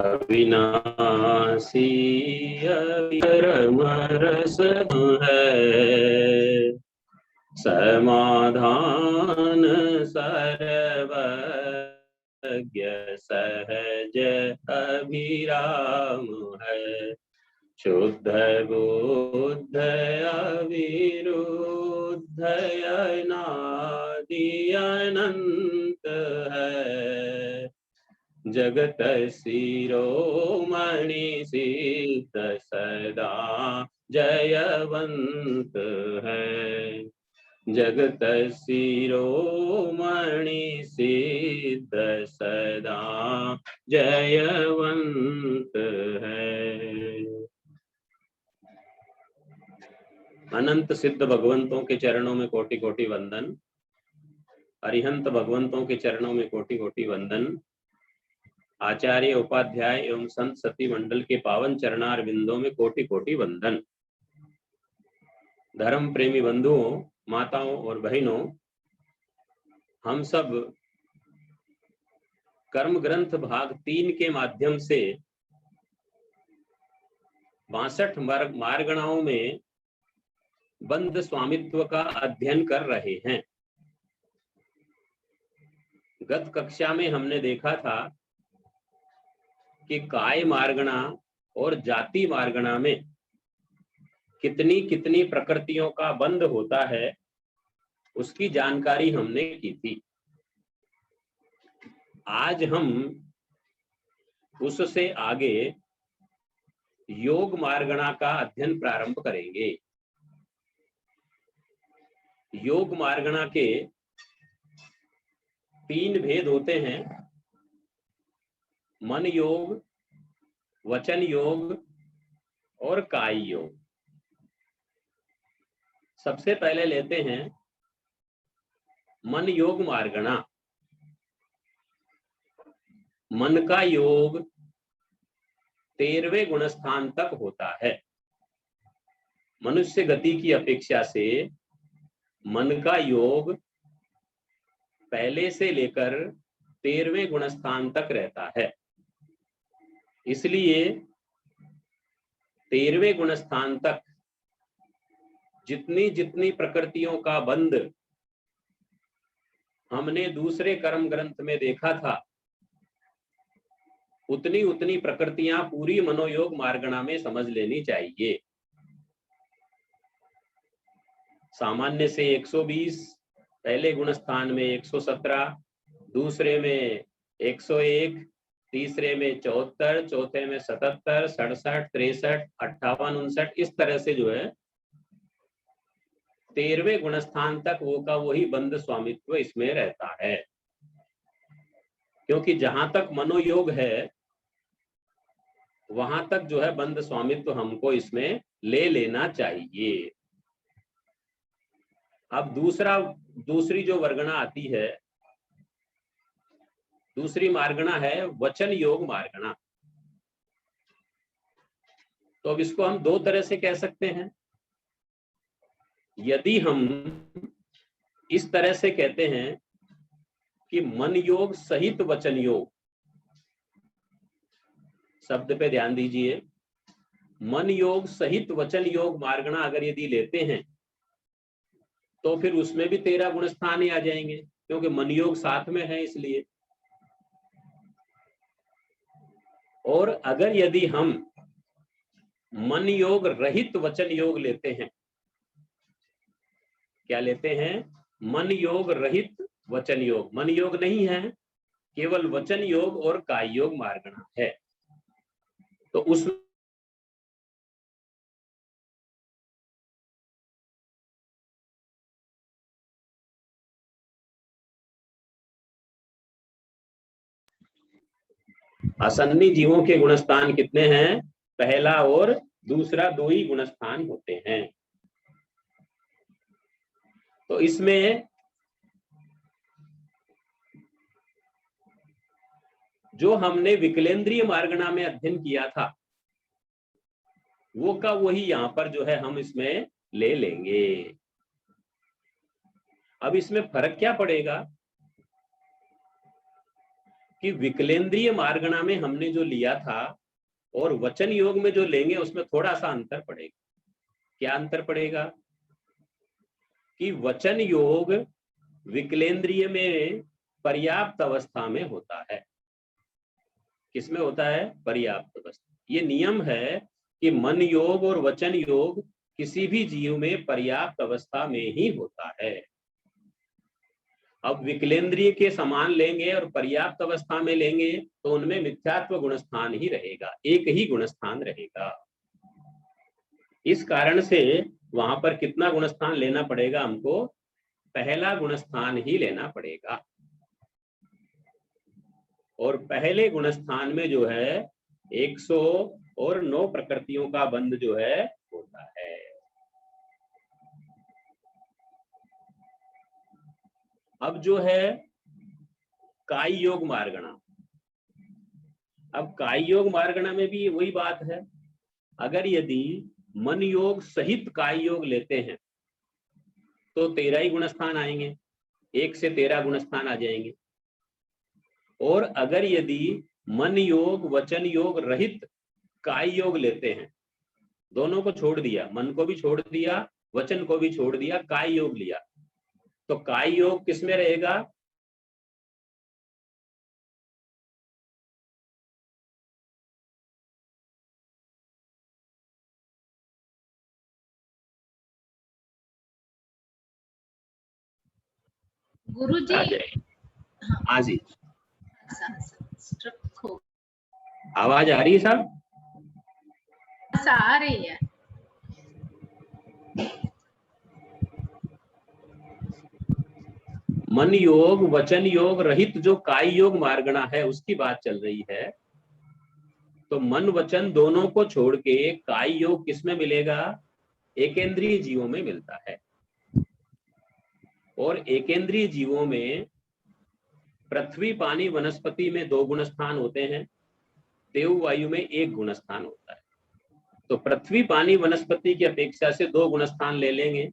अविनाशी परम रस है, समाधान सर्वज्ञ सहज अभिराम है। शुद्ध बुद्ध अविरुद्ध अनादि अनंत है, जगत शिरोमणि सिद्ध सदा जयवंत है। जगत शिरोमणि सिद्ध सदा जयवंत है। अनंत सिद्ध भगवंतों के चरणों में कोटि कोटि वंदन। अरिहंत भगवंतों के चरणों में कोटि कोटि वंदन। आचार्य उपाध्याय एवं संत सती मंडल के पावन चरणार बिंदों में कोटि कोटि वंदन। धर्म प्रेमी बंधुओं, माताओं और बहनों, हम सब कर्म ग्रंथ भाग 3 के माध्यम से 62 मार्गणाओं में बंध स्वामित्व का अध्ययन कर रहे हैं। गत कक्षा में हमने देखा था कि काय मार्गणा और जाति मार्गणा में कितनी कितनी प्रकृतियों का बंध होता है, उसकी जानकारी हमने की थी। आज हम उससे आगे योग मार्गणा का अध्ययन प्रारंभ करेंगे। योग मार्गणा के 3 भेद होते हैं: मन योग, वचन योग और काय योग। सबसे पहले लेते हैं मन योग मार्गणा। मन का योग 13वें गुणस्थान तक होता है। मनुष्य गति की अपेक्षा से मन का योग पहले से लेकर 13वें गुणस्थान तक रहता है। इसलिए 13वें गुणस्थान तक जितनी जितनी प्रकृतियों का बंध हमने दूसरे कर्म ग्रंथ में देखा था, उतनी उतनी प्रकृतियां पूरी मनोयोग मार्गणा में समझ लेनी चाहिए। सामान्य से 120, पहले गुणस्थान में 117, दूसरे में 101, तीसरे में 74, चौथे में 77, 67, 63, 58, 59, इस तरह से जो है 13वें गुणस्थान तक वो का वही बंध स्वामित्व इसमें रहता है। क्योंकि जहां तक मनोयोग है वहां तक जो है बंध स्वामित्व हमको इसमें ले लेना चाहिए। अब दूसरी जो वर्गणा आती है, दूसरी मार्गणा है वचन योग मार्गणा। तो अब इसको हम 2 तरह से कह सकते हैं। यदि हम इस तरह से कहते हैं कि मन योग सहित वचन योग, शब्द पे ध्यान दीजिए, मन योग सहित वचन योग मार्गणा अगर यदि लेते हैं तो फिर उसमें भी 13 गुणस्थान ही आ जाएंगे, क्योंकि मन योग साथ में है इसलिए। और अगर यदि हम मन योग रहित वचन योग लेते हैं, क्या लेते हैं? मन योग रहित वचन योग। मन योग नहीं है, केवल वचन योग और काय योग मार्गणा है। तो उस असन्नी जीवों के गुणस्थान कितने हैं? पहला और दूसरा 2 ही गुणस्थान होते हैं। तो इसमें जो हमने विकलेंद्रीय मार्गणा में अध्ययन किया था वो का वही यहां पर जो है हम इसमें ले लेंगे। अब इसमें फर्क क्या पड़ेगा कि विकलेंद्रिय मार्गणा में हमने जो लिया था और वचन योग में जो लेंगे उसमें थोड़ा सा अंतर पड़ेगा। क्या अंतर पड़ेगा कि वचन योग विकलेंद्रिय में पर्याप्त अवस्था में होता है। किसमें होता है? पर्याप्त अवस्था। ये नियम है कि मन योग और वचन योग किसी भी जीव में पर्याप्त अवस्था में ही होता है। अब विकलेंद्रिय के समान लेंगे और पर्याप्त अवस्था में लेंगे तो उनमें मिथ्यात्व गुणस्थान ही रहेगा, एक ही गुणस्थान रहेगा। इस कारण से वहां पर कितना गुणस्थान लेना पड़ेगा हमको? पहला गुणस्थान ही लेना पड़ेगा। और पहले गुणस्थान में जो है 109 प्रकृतियों का बंध जो है होता है। अब जो है काय योग मार्गणा। अब काय योग मार्गणा में भी वही बात है। अगर यदि मन योग सहित काय योग लेते हैं तो 13 ही गुणस्थान आएंगे, 1 से 13 गुणस्थान आ जाएंगे। और अगर यदि मन योग वचन योग रहित काय योग लेते हैं, दोनों को छोड़ दिया, मन को भी छोड़ दिया, वचन को भी छोड़ दिया, काय योग लिया, तो काय योग किसमें रहेगा? गुरुजी। हाँ जी, आवाज आ रही है साहब? आ रही है। मन योग वचन योग रहित जो काय योग मार्गणा है उसकी बात चल रही है। तो मन वचन दोनों को छोड़ के काय योग किसमें मिलेगा? एकेंद्रीय जीवों में मिलता है। और एकेंद्रीय जीवों में पृथ्वी पानी वनस्पति में 2 गुणस्थान होते हैं, देव वायु में 1 गुणस्थान होता है। तो पृथ्वी पानी वनस्पति की अपेक्षा से 2 गुणस्थान ले लेंगे।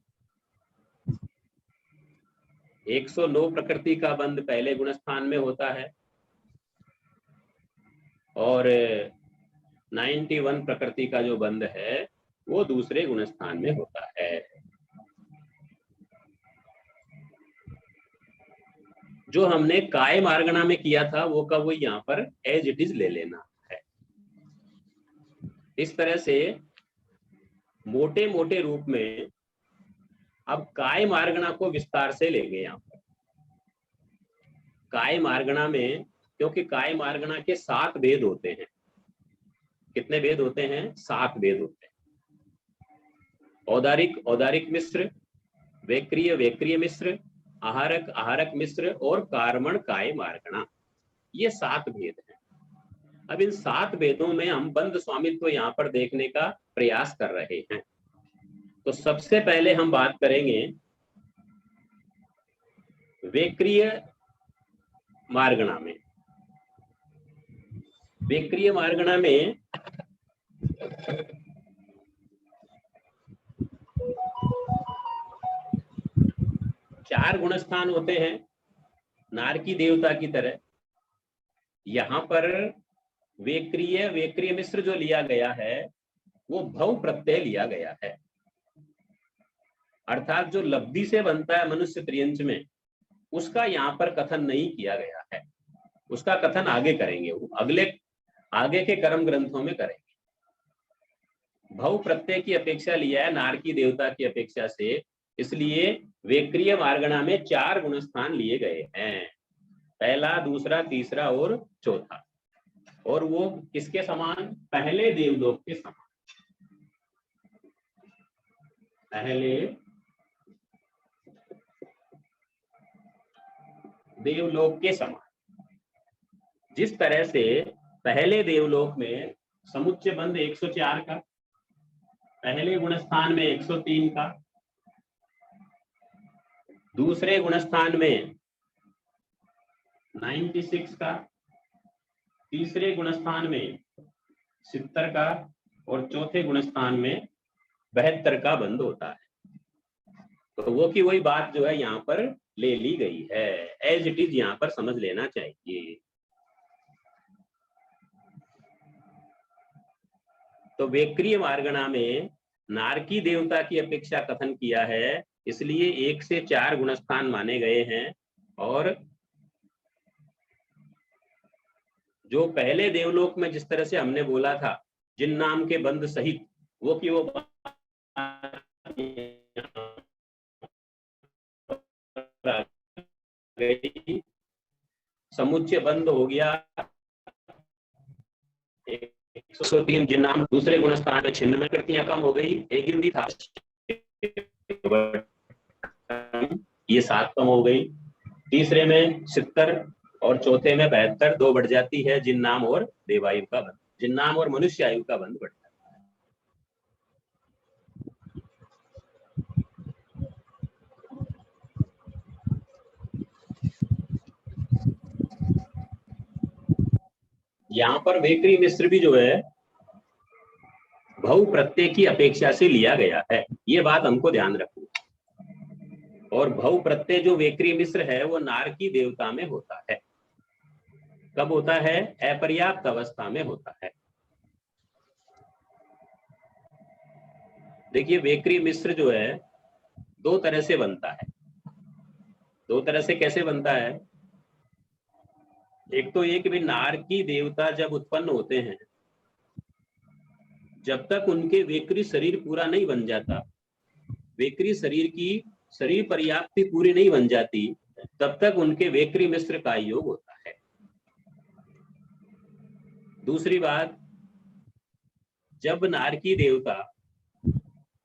109 प्रकृति का बंध पहले गुणस्थान में होता है और 91 प्रकृति का जो बंध है वो दूसरे गुणस्थान में होता है। जो हमने काय मार्गणा में किया था वो का वो यहाँ पर एज इट इज ले लेना है। इस तरह से मोटे मोटे रूप में अब काय मार्गणा को विस्तार से लेंगे। यहाँ पर काय मार्गणा में, क्योंकि काय मार्गणा के 7 भेद होते हैं। कितने भेद होते हैं? 7 भेद होते हैं। औदारिक औदारिक मिश्र, वैक्रिय वैक्रिय मिश्र, आहारक आहारक मिश्र और कार्मण काय मार्गणा, ये 7 भेद हैं। अब इन 7 भेदों में हम बंध स्वामित्व यहाँ पर देखने का प्रयास कर रहे हैं। तो सबसे पहले हम बात करेंगे वैक्रिय मार्गणा में। वैक्रिय मार्गणा में चार गुणस्थान होते हैं नारकी देवता की तरह। यहाँ पर वैक्रिय वैक्रिय मिश्र जो लिया गया है वो भव प्रत्यय लिया गया है, अर्थात जो लब्धि से बनता है मनुष्य त्रियंच में उसका यहाँ पर कथन नहीं किया गया है। उसका कथन आगे करेंगे, वो अगले आगे के कर्म ग्रंथों में करेंगे। भव प्रत्यय की अपेक्षा लिया है नारकी देवता की अपेक्षा से, इसलिए वैक्रिय मार्गणा में 4 गुणस्थान लिए गए हैं, पहला दूसरा तीसरा और चौथा। और वो किसके समान? पहले देवलोक के समान। पहले देवलोक के समान। जिस तरह से पहले देवलोक में समुच्चय बंध 104 का, पहले गुणस्थान में 103 का, दूसरे गुणस्थान में 96 का, तीसरे गुणस्थान में 70 का और चौथे गुणस्थान में 72 का बंध होता है। तो वो की वही बात जो है यहाँ पर ले ली गई है, एज इट इज यहाँ पर समझ लेना चाहिए। तो वेक्रिय मार्गणा में नारकी देवता की अपेक्षा कथन किया है, इसलिए 1 से 4 गुणस्थान माने गए हैं। और जो पहले देवलोक में जिस तरह से हमने बोला था जिन नाम के बंध सहित, वो की वो गई, समुच्चय बंद हो गया। 103 जिन नाम दूसरे गुणस्थान में छिन्न में कृतियां कम हो गई, एक हिंदी था ये 7 कम हो गई, तीसरे में 70 और चौथे में 72, 2 बढ़ जाती है जिन नाम और देवायु का बंध, जिन नाम और मनुष्य आयु का बंध बढ़ जाता है। यहाँ पर वेकरी मिश्र भी जो है भव प्रत्यय की अपेक्षा से लिया गया है, ये बात हमको ध्यान रखनी। और भव प्रत्यय जो वेकरी मिश्र है वो नारकी देवता में होता है। कब होता है? अपर्याप्त अवस्था में होता है। देखिए वेकरी मिश्र जो है 2 तरह से बनता है। 2 तरह से कैसे बनता है? एक तो ये कि भाई नारकी देवता जब उत्पन्न होते हैं, जब तक उनके वेकरी शरीर पूरा नहीं बन जाता, वेकरी शरीर की शरीर पर्याप्ति पूरी नहीं बन जाती, तब तक उनके वेकरी मिश्र का योग होता है। दूसरी बात, जब नारकी देवता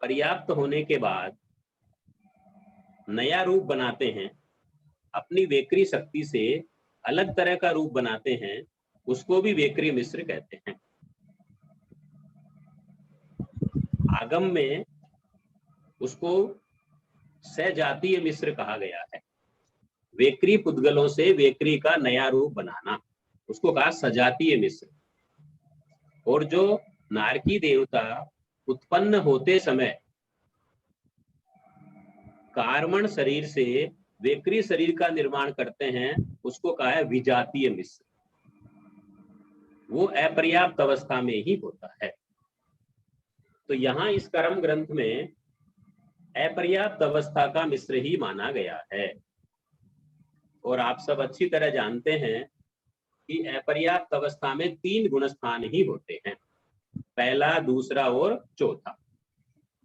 पर्याप्त होने के बाद नया रूप बनाते हैं, अपनी वेकरी शक्ति से अलग तरह का रूप बनाते हैं, उसको भी वेकरी मिश्र कहते हैं। आगम में उसको सजातीय मिश्र कहा गया है। वेकरी पुद्गलों से वेकरी का नया रूप बनाना, उसको कहा सजातीय मिश्र। और जो नारकी देवता उत्पन्न होते समय कार्मण शरीर से वेकरी शरीर का निर्माण करते हैं, उसको कहा है विजातीय मिश्र। वो अपर्याप्त अवस्था में ही होता है। तो यहाँ इस कर्म ग्रंथ में अपर्याप्त अवस्था का मिश्र ही माना गया है। और आप सब अच्छी तरह जानते हैं कि अपर्याप्त अवस्था में 3 गुणस्थान ही होते हैं, पहला, दूसरा और चौथा।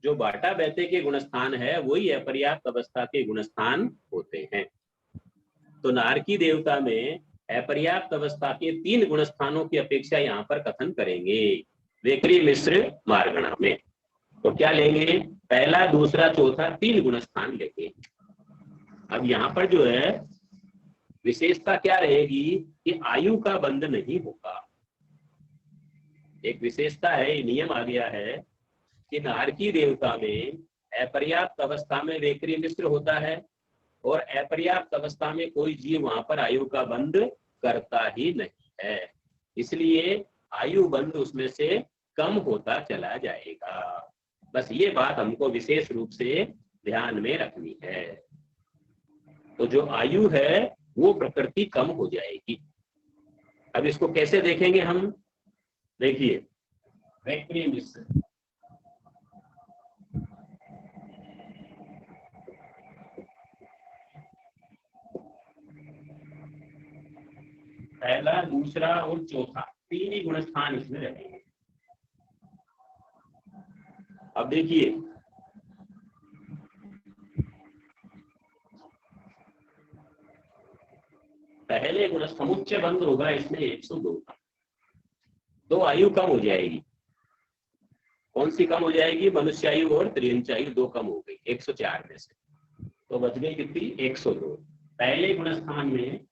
जो बाटा बैते के गुणस्थान है वही अपर्याप्त अवस्था के गुणस्थान होते हैं। तो नारकी देवता में अपर्याप्त अवस्था के 3 गुणस्थानों की अपेक्षा यहाँ पर कथन करेंगे वेकरी मिश्र मार्गणा में। तो क्या लेंगे? पहला, दूसरा, चौथा, 3 गुणस्थान लेंगे। अब यहाँ पर जो है विशेषता क्या रहेगी कि आयु का बंध नहीं होगा। एक विशेषता है, नियम आ गया है कि नारकी देवता में अपर्याप्त अवस्था में वेकरी मिश्र होता है और अपर्याप्त अवस्था में कोई जीव वहां पर आयु का बंध करता ही नहीं है, इसलिए आयु बंध उसमें से कम होता चला जाएगा। बस ये बात हमको विशेष रूप से ध्यान में रखनी है। तो जो आयु है वो प्रकृति कम हो जाएगी। अब इसको कैसे देखेंगे हम? देखिए वेकरी मिश्र, पहला, दूसरा और चौथा 3 ही गुणस्थान इसमें रहेंगे। अब देखिए पहले गुण समुच्चय बंध होगा इसमें 102 का, 2 आयु कम हो जाएगी। कौन सी कम हो जाएगी? मनुष्य आयु और त्रियंच आयु 2 कम हो गई 104 में से, तो बच गई कितनी? 102। पहले गुणस्थान में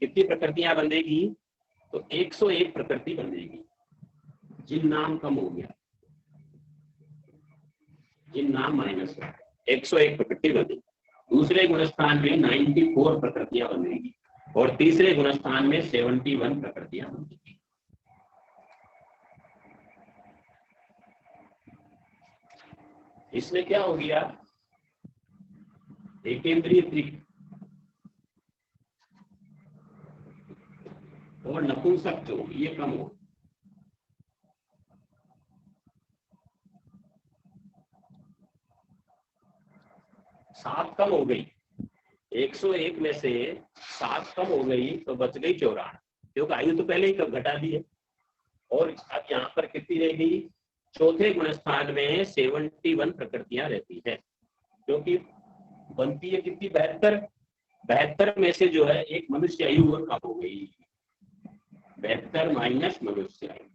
कितनी प्रकृतियां बंधेगी? तो 101 प्रकृति बंधेगी। जिन नाम कम हो गया, जिन नाम माइनस हो, 101 प्रकृति बंधेगी। दूसरे गुणस्थान में 94 प्रकृतियां बंधेगी और तीसरे गुणस्थान में 71 प्रकृतियां बंधेगी। इसमें क्या हो गया? एकेंद्रिय त्रिक और नपुंसक जो ये कम हो, 7 कम हो गई, 101 में से 7 कम हो गई तो बच गई 94, क्योंकि आयु तो पहले ही घटा दी है। और अब यहाँ पर कितनी रह गई, चौथे गुणस्थान में 71 प्रकृतियां रहती है, क्योंकि बनती है कितनी, 72। 72 में से जो है एक मनुष्य आयु और कम हो गई, 72 माइनस मनुष्य आयु।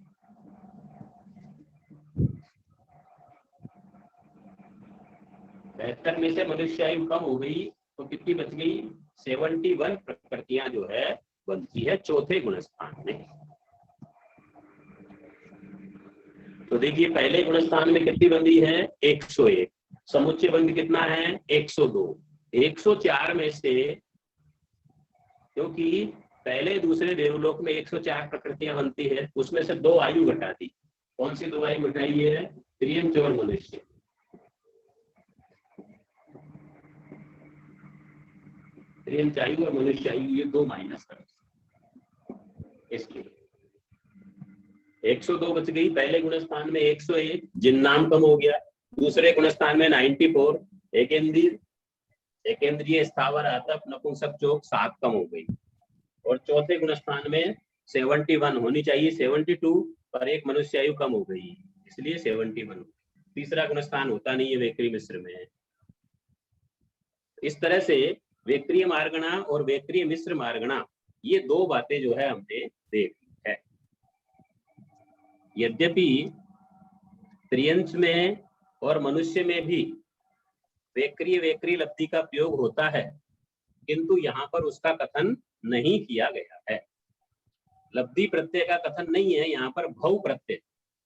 बहत्तर में से मनुष्य आयु कम हो गई तो कितनी बच गई, 71 प्रकृतियां जो है बनती है चौथे गुणस्थान में। तो देखिए पहले गुणस्थान में कितनी बंदी है, 101। समुच्चय बंद कितना है, 102। 104 में से, क्योंकि पहले दूसरे देवलोक में 104 प्रकृतियां बनती है, उसमें से 2 आयु घटा दी। कौन सी 2 आयु घटाई है, त्रियंच और मनुष्य। त्रियंच आयु और मनुष्य आयु, ये 2 माइनस कर, इसलिए 102 बच गई। पहले गुणस्थान में 101, जिन नाम कम हो गया। दूसरे गुणस्थान में 94, एकेंद्रीय स्थावर आतप नपुंसक चोक 7 कम हो गई। और चौथे गुणस्थान में 71 होनी चाहिए, 72, पर एक मनुष्य आयु कम हो गई, इसलिए 71। तीसरा गुणस्थान होता नहीं है वेक्री मिश्र में। इस तरह से वेक्रिय मार्गणा और वेक्रिय मिश्र मार्गणा, ये 2 बातें जो है हमने देख ली है। यद्यपि त्रियंच में और मनुष्य में भी वेक्रिय लब्धि का प्रयोग होता है, किंतु यहाँ पर उसका कथन नहीं किया गया है। लब्धि प्रत्यय का कथन नहीं है यहाँ पर, भव प्रत्यय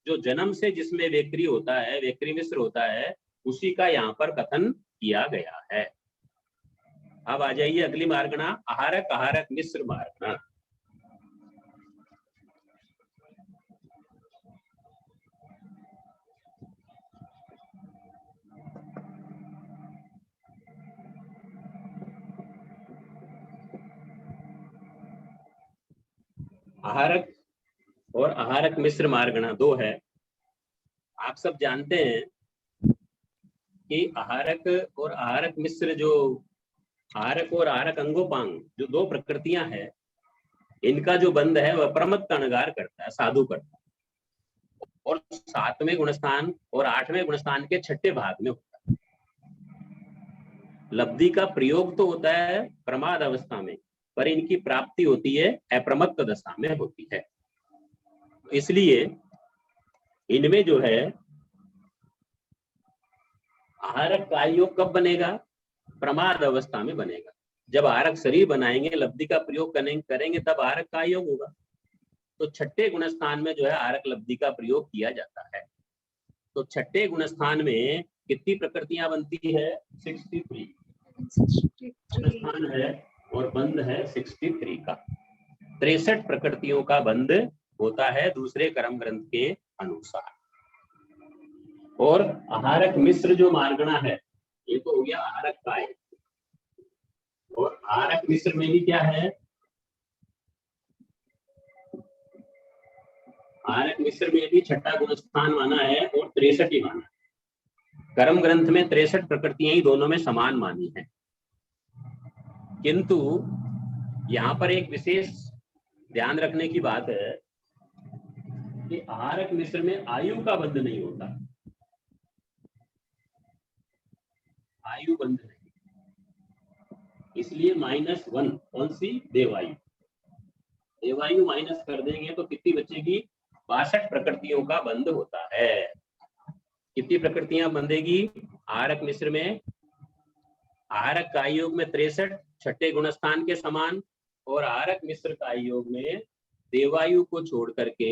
जो जन्म से जिसमें वेक्री होता है, वेक्री मिश्र होता है, उसी का यहाँ पर कथन किया गया है। अब आ जाइए अगली मार्गणा, आहारक आहारक मिश्र मार्गणा। आहारक और आहारक मिश्र मार्गणा 2 है। आप सब जानते हैं कि आहारक और आहारक मिश्र, जो आहारक और आहारक अंगोपांग जो 2 प्रकृतियां हैं, इनका जो बंध है वह प्रमत्त कणगार करता है, साधु करता है। और 7वें गुणस्थान और 8वें गुणस्थान के 6ठे भाग में होता है। लब्धि का प्रयोग तो होता है प्रमाद अवस्था में, पर इनकी प्राप्ति होती है अप्रमत्त दशा में होती है। इसलिए इनमें जो है आहारक का योग कब बनेगा, प्रमाद अवस्था में बनेगा। जब आहारक शरीर बनाएंगे, लब्धि का प्रयोग करेंगे, तब आहारक का योग होगा। तो 6ठे गुणस्थान में जो है आहारक लब्धि का प्रयोग किया जाता है। तो 6ठे गुणस्थान में कितनी प्रकृतियां बनती है, 63 गुणस्थान है, और बंध है 63 का। 63 प्रकृतियों का बंध होता है दूसरे कर्म ग्रंथ के अनुसार। और आहारक मिश्र जो मार्गणा है, ये तो हो गया आहारक काय। और आहारक मिश्र में भी क्या है, आहारक मिश्र में भी 6ठा गुणस्थान माना है और 63 ही माना है। कर्म ग्रंथ में 63 प्रकृतियां ही दोनों में समान मानी है, किंतु यहाँ पर एक विशेष ध्यान रखने की बात है कि आहारक मिश्र में आयु का बंध नहीं होता, आयु बंध नहीं, इसलिए -1 कौन सी, देवायु। देवायु माइनस कर देंगे तो कितनी बचेगी, 62 प्रकृतियों का बंध होता है। कितनी प्रकृतियां बंधेगी आहारक मिश्र में, आहारक का योग में 63 6ठे गुणस्थान के समान, और आहारक मिश्र का योग में देवायु को छोड़ करके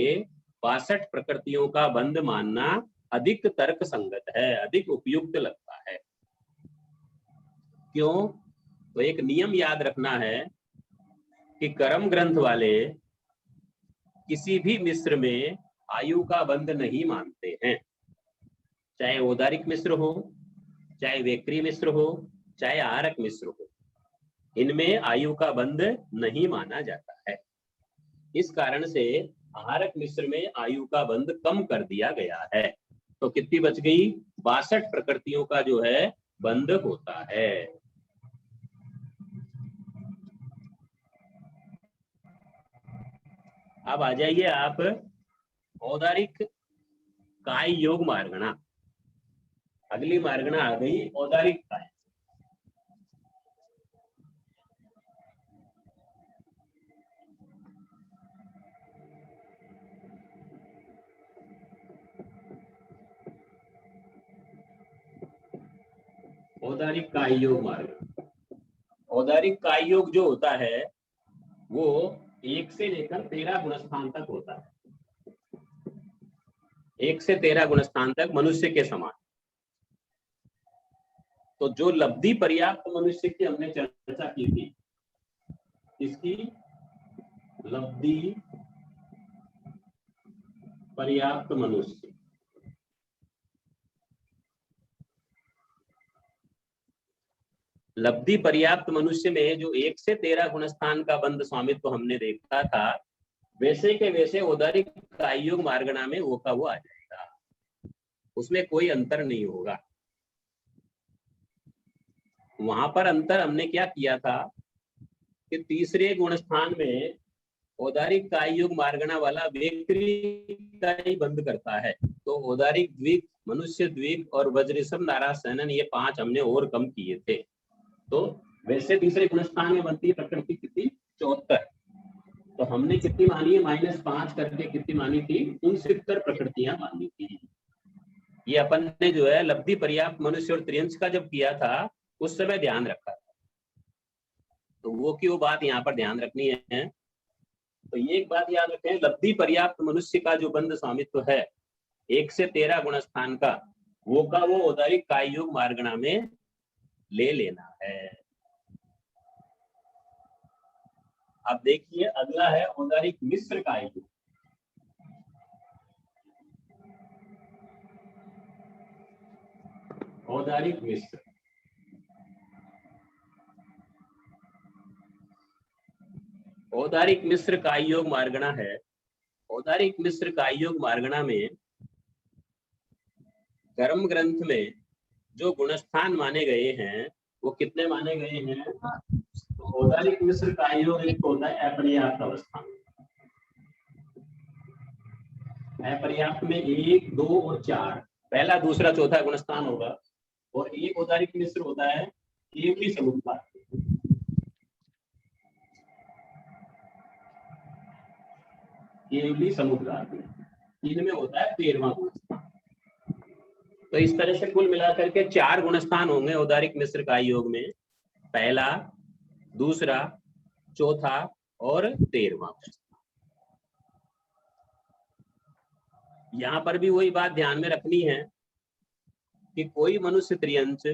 62 प्रकृतियों का बंध मानना अधिक तर्क संगत है, अधिक उपयुक्त लगता है। क्यों, तो एक नियम याद रखना है कि कर्म ग्रंथ वाले किसी भी मिश्र में आयु का बंध नहीं मानते हैं, चाहे औदारिक मिश्र हो, चाहे वेक्री मिश्र हो, चाहे आहारक मिश्र हो, इनमें आयु का बंध नहीं माना जाता है। इस कारण से आहारक मिश्र में आयु का बंध कम कर दिया गया है। तो कितनी बच गई, 62 प्रकृतियों का जो है बंद होता है। अब आ जाइए आप औदारिक काय योग मार्गणा। अगली मार्गणा आ गई औदारिक काय। औदारिक काय योग मार्ग। औदारिक काय योग जो होता है वो 1 से लेकर 13 गुणस्थान तक होता है। 1 से 13 गुणस्थान तक मनुष्य के समान। तो जो लब्धि पर्याप्त मनुष्य की हमने चर्चा की थी, इसकी लब्धि पर्याप्त मनुष्य, लब्धि पर्याप्त मनुष्य में जो 1 से 13 गुणस्थान का बंध स्वामित्व हमने देखा था, वैसे के वैसे औदारिक काय योग मार्गणा में वो का वो आ जाएगा, उसमें कोई अंतर नहीं होगा। वहां पर अंतर हमने क्या किया था कि तीसरे गुणस्थान में औदारिक काय योग मार्गणा वाला व्यक्ति का ही बंद करता है। तो औदारिक द्विक, मनुष्य द्विक और वज्रसम नारायण ये 5 हमने और कम किए थे। तो वैसे तीसरे गुणस्थान में बनती है प्रकृति कितनी 74, तो हमने कितनी मानी है -5 करके कितनी मानी थी 69 प्रकृतियां मानी थी। ये अपन ने जो है लब्धि पर्याप्त मनुष्य और त्रियंश का जब किया था उस समय ध्यान रखा था, तो वो की वो बात यहाँ पर ध्यान रखनी है। तो ये एक बात याद रखें, लब्धि पर्याप्त मनुष्य का जो बंध स्वामित्व है 1 से 13 गुणस्थान का, वो का वो औदारिक काय योग मार्गणा में ले लेना है। अब देखिए अगला है औदारिक मिश्र काय योग। औदारिक मिश्र, औदारिक मिश्र काय योग मार्गणा है। औदारिक मिश्र काय योग मार्गणा में कर्म ग्रंथ में जो गुणस्थान माने गए हैं वो कितने माने गए हैं? तो औदारिक मिश्र काय योग एक होता है अपर्याप्त अवस्था। अपर्याप्त में 1, 2 और 4 पहला दूसरा चौथा गुणस्थान होगा, और एक औदारिक मिश्र होता है केवली समुद्घात। केवली समुद्घात इनमें होता है 13वां गुणस्थान। तो इस तरह से कुल मिलाकर के 4 गुणस्थान होंगे औदारिक मिश्र काय योग में, पहला, दूसरा, चौथा और 13वां। यहां पर भी वही बात ध्यान में रखनी है कि कोई मनुष्य त्रियंश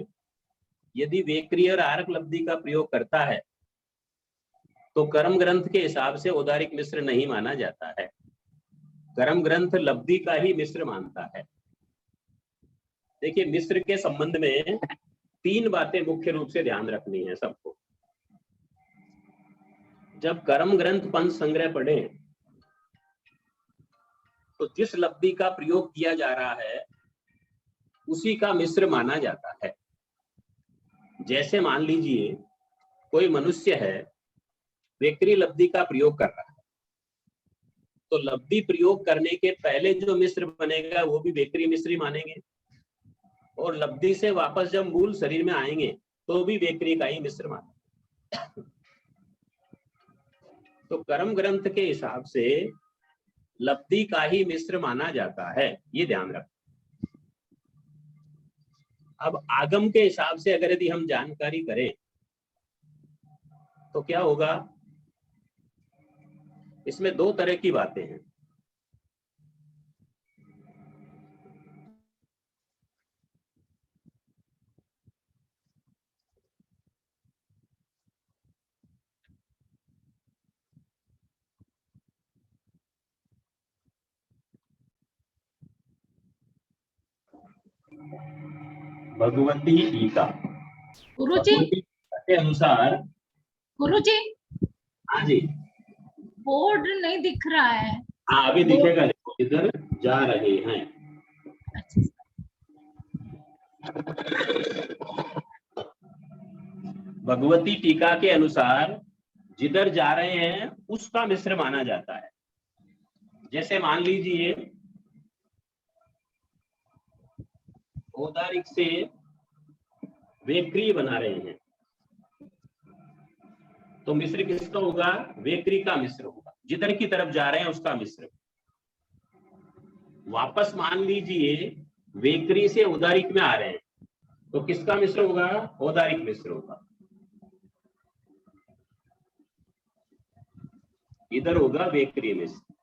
यदि वेक्रिय और आरक लब्धि का प्रयोग करता है तो कर्म ग्रंथ के हिसाब से औदारिक मिश्र नहीं माना जाता है। कर्म ग्रंथ लब्धि का ही मिश्र मानता है। देखिए मिश्र के संबंध में 3 बातें मुख्य रूप से ध्यान रखनी है सबको। जब कर्म ग्रंथ पंच संग्रह पढ़े तो जिस लब्धि का प्रयोग किया जा रहा है उसी का मिश्र माना जाता है। जैसे मान लीजिए कोई मनुष्य है, वेक्री लब्धि का प्रयोग कर रहा है, तो लब्धि प्रयोग करने के पहले जो मिश्र बनेगा वो भी वेक्री मिश्री मानेंगे, और लब्धि से वापस जब मूल शरीर में आएंगे तो भी वेक्री का ही मिश्र मानेंगे। तो कर्म ग्रंथ के हिसाब से लब्धि का ही मिश्र माना जाता है, ये ध्यान रखें। अब आगम के हिसाब से अगर यदि हम जानकारी करें तो क्या होगा, इसमें 2 तरह की बातें हैं। भगवती गीता गुरुजी के अनुसार, गुरुजी हाँ जी, बोर्ड नहीं दिख रहा है। हाँ अभी दिखेगा, इधर जा रहे हैं। भगवती टीका के अनुसार जिधर जा रहे हैं उसका मिश्र माना जाता है। जैसे मान लीजिए औदारिक से वेक्री बना रहे हैं, तो मिश्र किसका होगा? वेक्री का मिश्र होगा। जिधर की तरफ जा रहे हैं उसका मिश्र। वापस मान लीजिए वेक्री से औदारिक में आ रहे हैं, तो किसका मिश्र होगा? औदारिक मिश्र होगा। इधर होगा वेक्री मिश्र।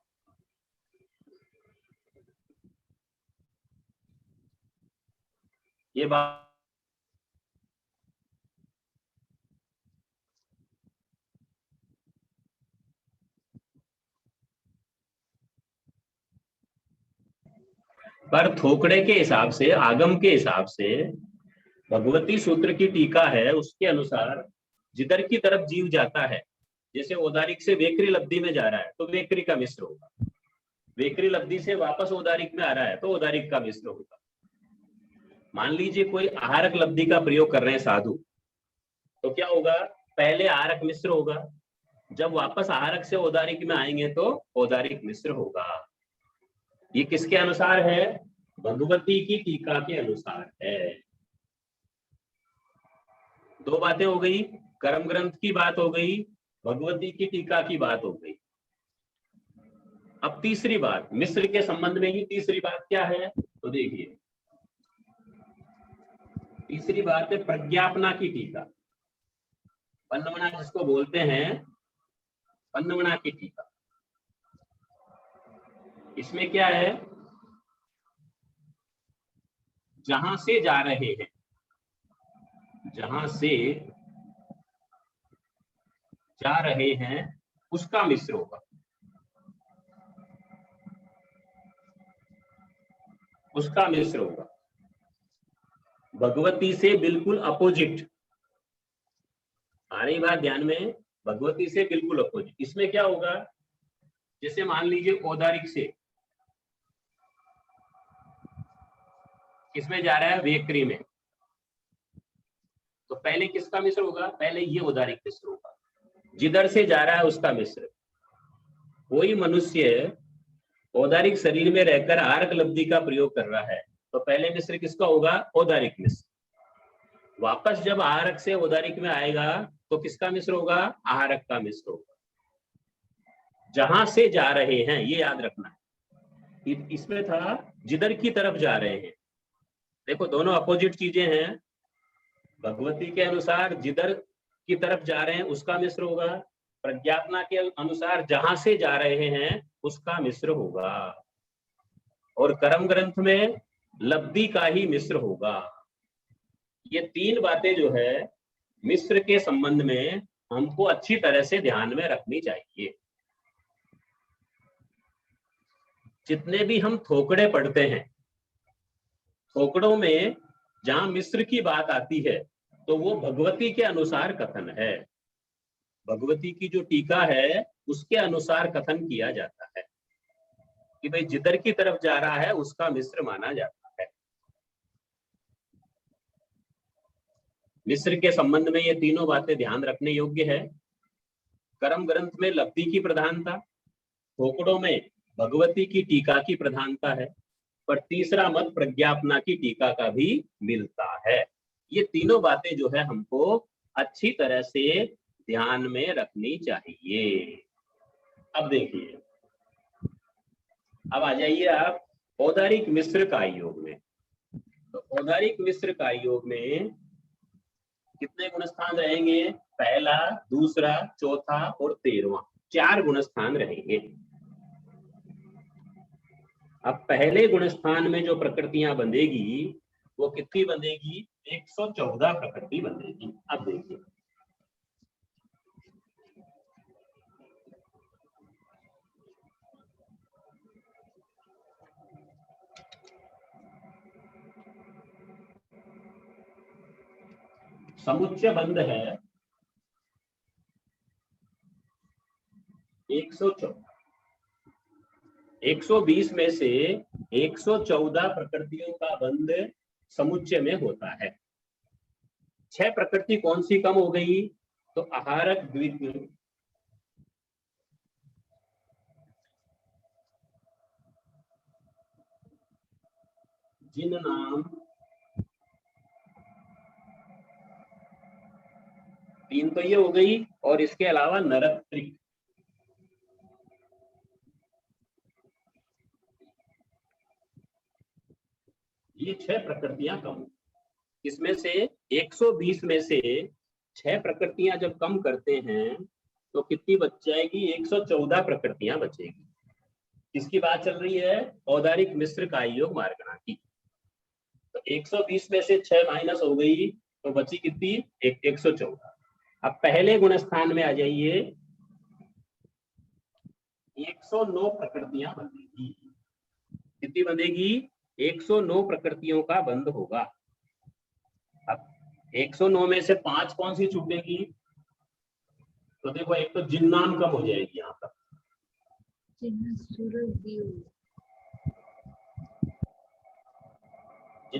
ये बात पर थोकड़े के हिसाब से, आगम के हिसाब से भगवती सूत्र की टीका है, उसके अनुसार जिधर की तरफ जीव जाता है, जैसे औदारिक से वेक्री लब्धि में जा रहा है तो वेक्री का मिश्र होगा। वेक्री लब्धि से वापस औदारिक में आ रहा है तो औदारिक का मिश्र होगा। मान लीजिए कोई आहारक लब्धि का प्रयोग कर रहे हैं साधु, तो क्या होगा? पहले आहारक मिश्र होगा, जब वापस आहारक से औदारिक में आएंगे तो औदारिक मिश्र होगा। ये किसके अनुसार है? भगवती की टीका के अनुसार है। दो बातें हो गई, कर्म ग्रंथ की बात हो गई, भगवती की टीका की बात हो गई। अब तीसरी बात, मिश्र के संबंध में ही तीसरी बात क्या है? तो देखिए, तीसरी बात है प्रज्ञापना की टीका। पन्नवना जिसको बोलते हैं, पन्नवना की टीका। इसमें क्या है? जहां से जा रहे हैं, जहां से जा रहे हैं उसका मिश्र होगा। उसका मिश्र होगा। भगवती से बिल्कुल अपोजिट आ रही बात ध्यान में, भगवती से बिल्कुल अपोजिट। इसमें क्या होगा? जैसे मान लीजिए औदारिक से किसमें जा रहा है? वेक्री में, तो पहले किसका मिश्र होगा? पहले ये औदारिक मिश्र होगा, जिधर से जा रहा है उसका मिश्र। कोई मनुष्य औदारिक शरीर में रहकर आहारक लब्धि का प्रयोग कर रहा है, तो पहले मिश्र किसका होगा? औदारिक मिश्र। वापस जब आहारक से औदारिक में आएगा तो किसका मिश्र होगा? आहारक का मिश्र होगा। जहां से जा रहे हैं, ये याद रखना है। इसमें था जिधर की तरफ जा रहे हैं। देखो दोनों अपोजिट चीजें हैं। भगवती के अनुसार जिधर की तरफ जा रहे हैं उसका मिश्र होगा, प्रज्ञापना के अनुसार जहां से जा रहे हैं उसका मिश्र होगा, और कर्म ग्रंथ में लब्धि का ही मिश्र होगा। ये तीन बातें जो है मिश्र के संबंध में हमको अच्छी तरह से ध्यान में रखनी चाहिए। जितने भी हम थोकड़े पढ़ते हैं, थोकड़ों में जहां मिश्र की बात आती है तो वो भगवती के अनुसार कथन है। भगवती की जो टीका है उसके अनुसार कथन किया जाता है कि भाई जिधर की तरफ जा रहा है उसका मिश्र माना जाता है। मिश्र के संबंध में ये तीनों बातें ध्यान रखने योग्य है। कर्म ग्रंथ में लब्धि की प्रधानता, थोकड़ों में भगवती की टीका की प्रधानता है, पर तीसरा मत प्रज्ञापना की टीका का भी मिलता है। ये तीनों बातें जो है हमको अच्छी तरह से ध्यान में रखनी चाहिए। अब देखिए, अब आ जाइए आप औदारिक मिश्र का योग में। तो औदारिक मिश्र का योग में कितने गुणस्थान रहेंगे? पहला, दूसरा, चौथा और 13वां, 4 गुणस्थान रहेंगे। अब पहले गुणस्थान में जो प्रकृतियां बंधेगी वो कितनी बंधेगी? 114 प्रकृति बंधेगी। अब देखिए, समुच्चय बंध है 114। 120 में से 114 प्रकृतियों का बंध समुच्चय में होता है। 6 प्रकृति कौन सी कम हो गई? तो आहारक, द्विग, जिन नाम, 3 तो ये हो गई, और इसके अलावा नरक, त्रिक। ये 6 प्रकृतियां कम। इसमें से 120 में से 6 प्रकृतियां जब कम करते हैं तो कितनी बच जाएगी? 114 प्रकृतियां बचेगी। किसकी बात चल रही है? औदारिक मिश्र का योग मार्गणा की। तो 120 में से 6 माइनस हो गई तो बची कितनी? 114। अब पहले गुण स्थान में आ जाइए, 109 प्रकृतियां बनेगी। कितनी बनेगी? 109 प्रकृतियों का बंध होगा। अब 109 में से 5 कौन सी छूटेगी? तो देखो, एक तो जिन नाम कम हो जाएगी यहाँ पर, जिन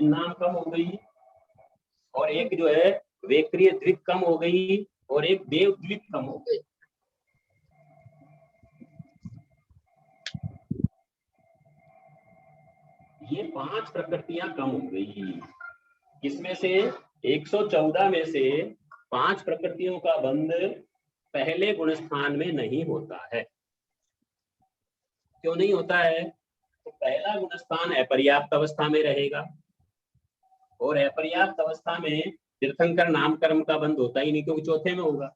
नाम कम हो गई, और एक जो है वेक्रिय द्विक कम हो गई, और एक देव द्विक कम हो गई। ये 5 प्रकृतियां कम हो गई। इसमें से 114 में से 5 प्रकृतियों का बंध पहले गुण स्थान में नहीं होता है। क्यों नहीं होता है? तो पहला गुण स्थान अपर्याप्त अवस्था में रहेगा, और अपर्याप्त अवस्था में तीर्थंकर नामकर्म का बंध होता ही नहीं, क्योंकि चौथे में होगा।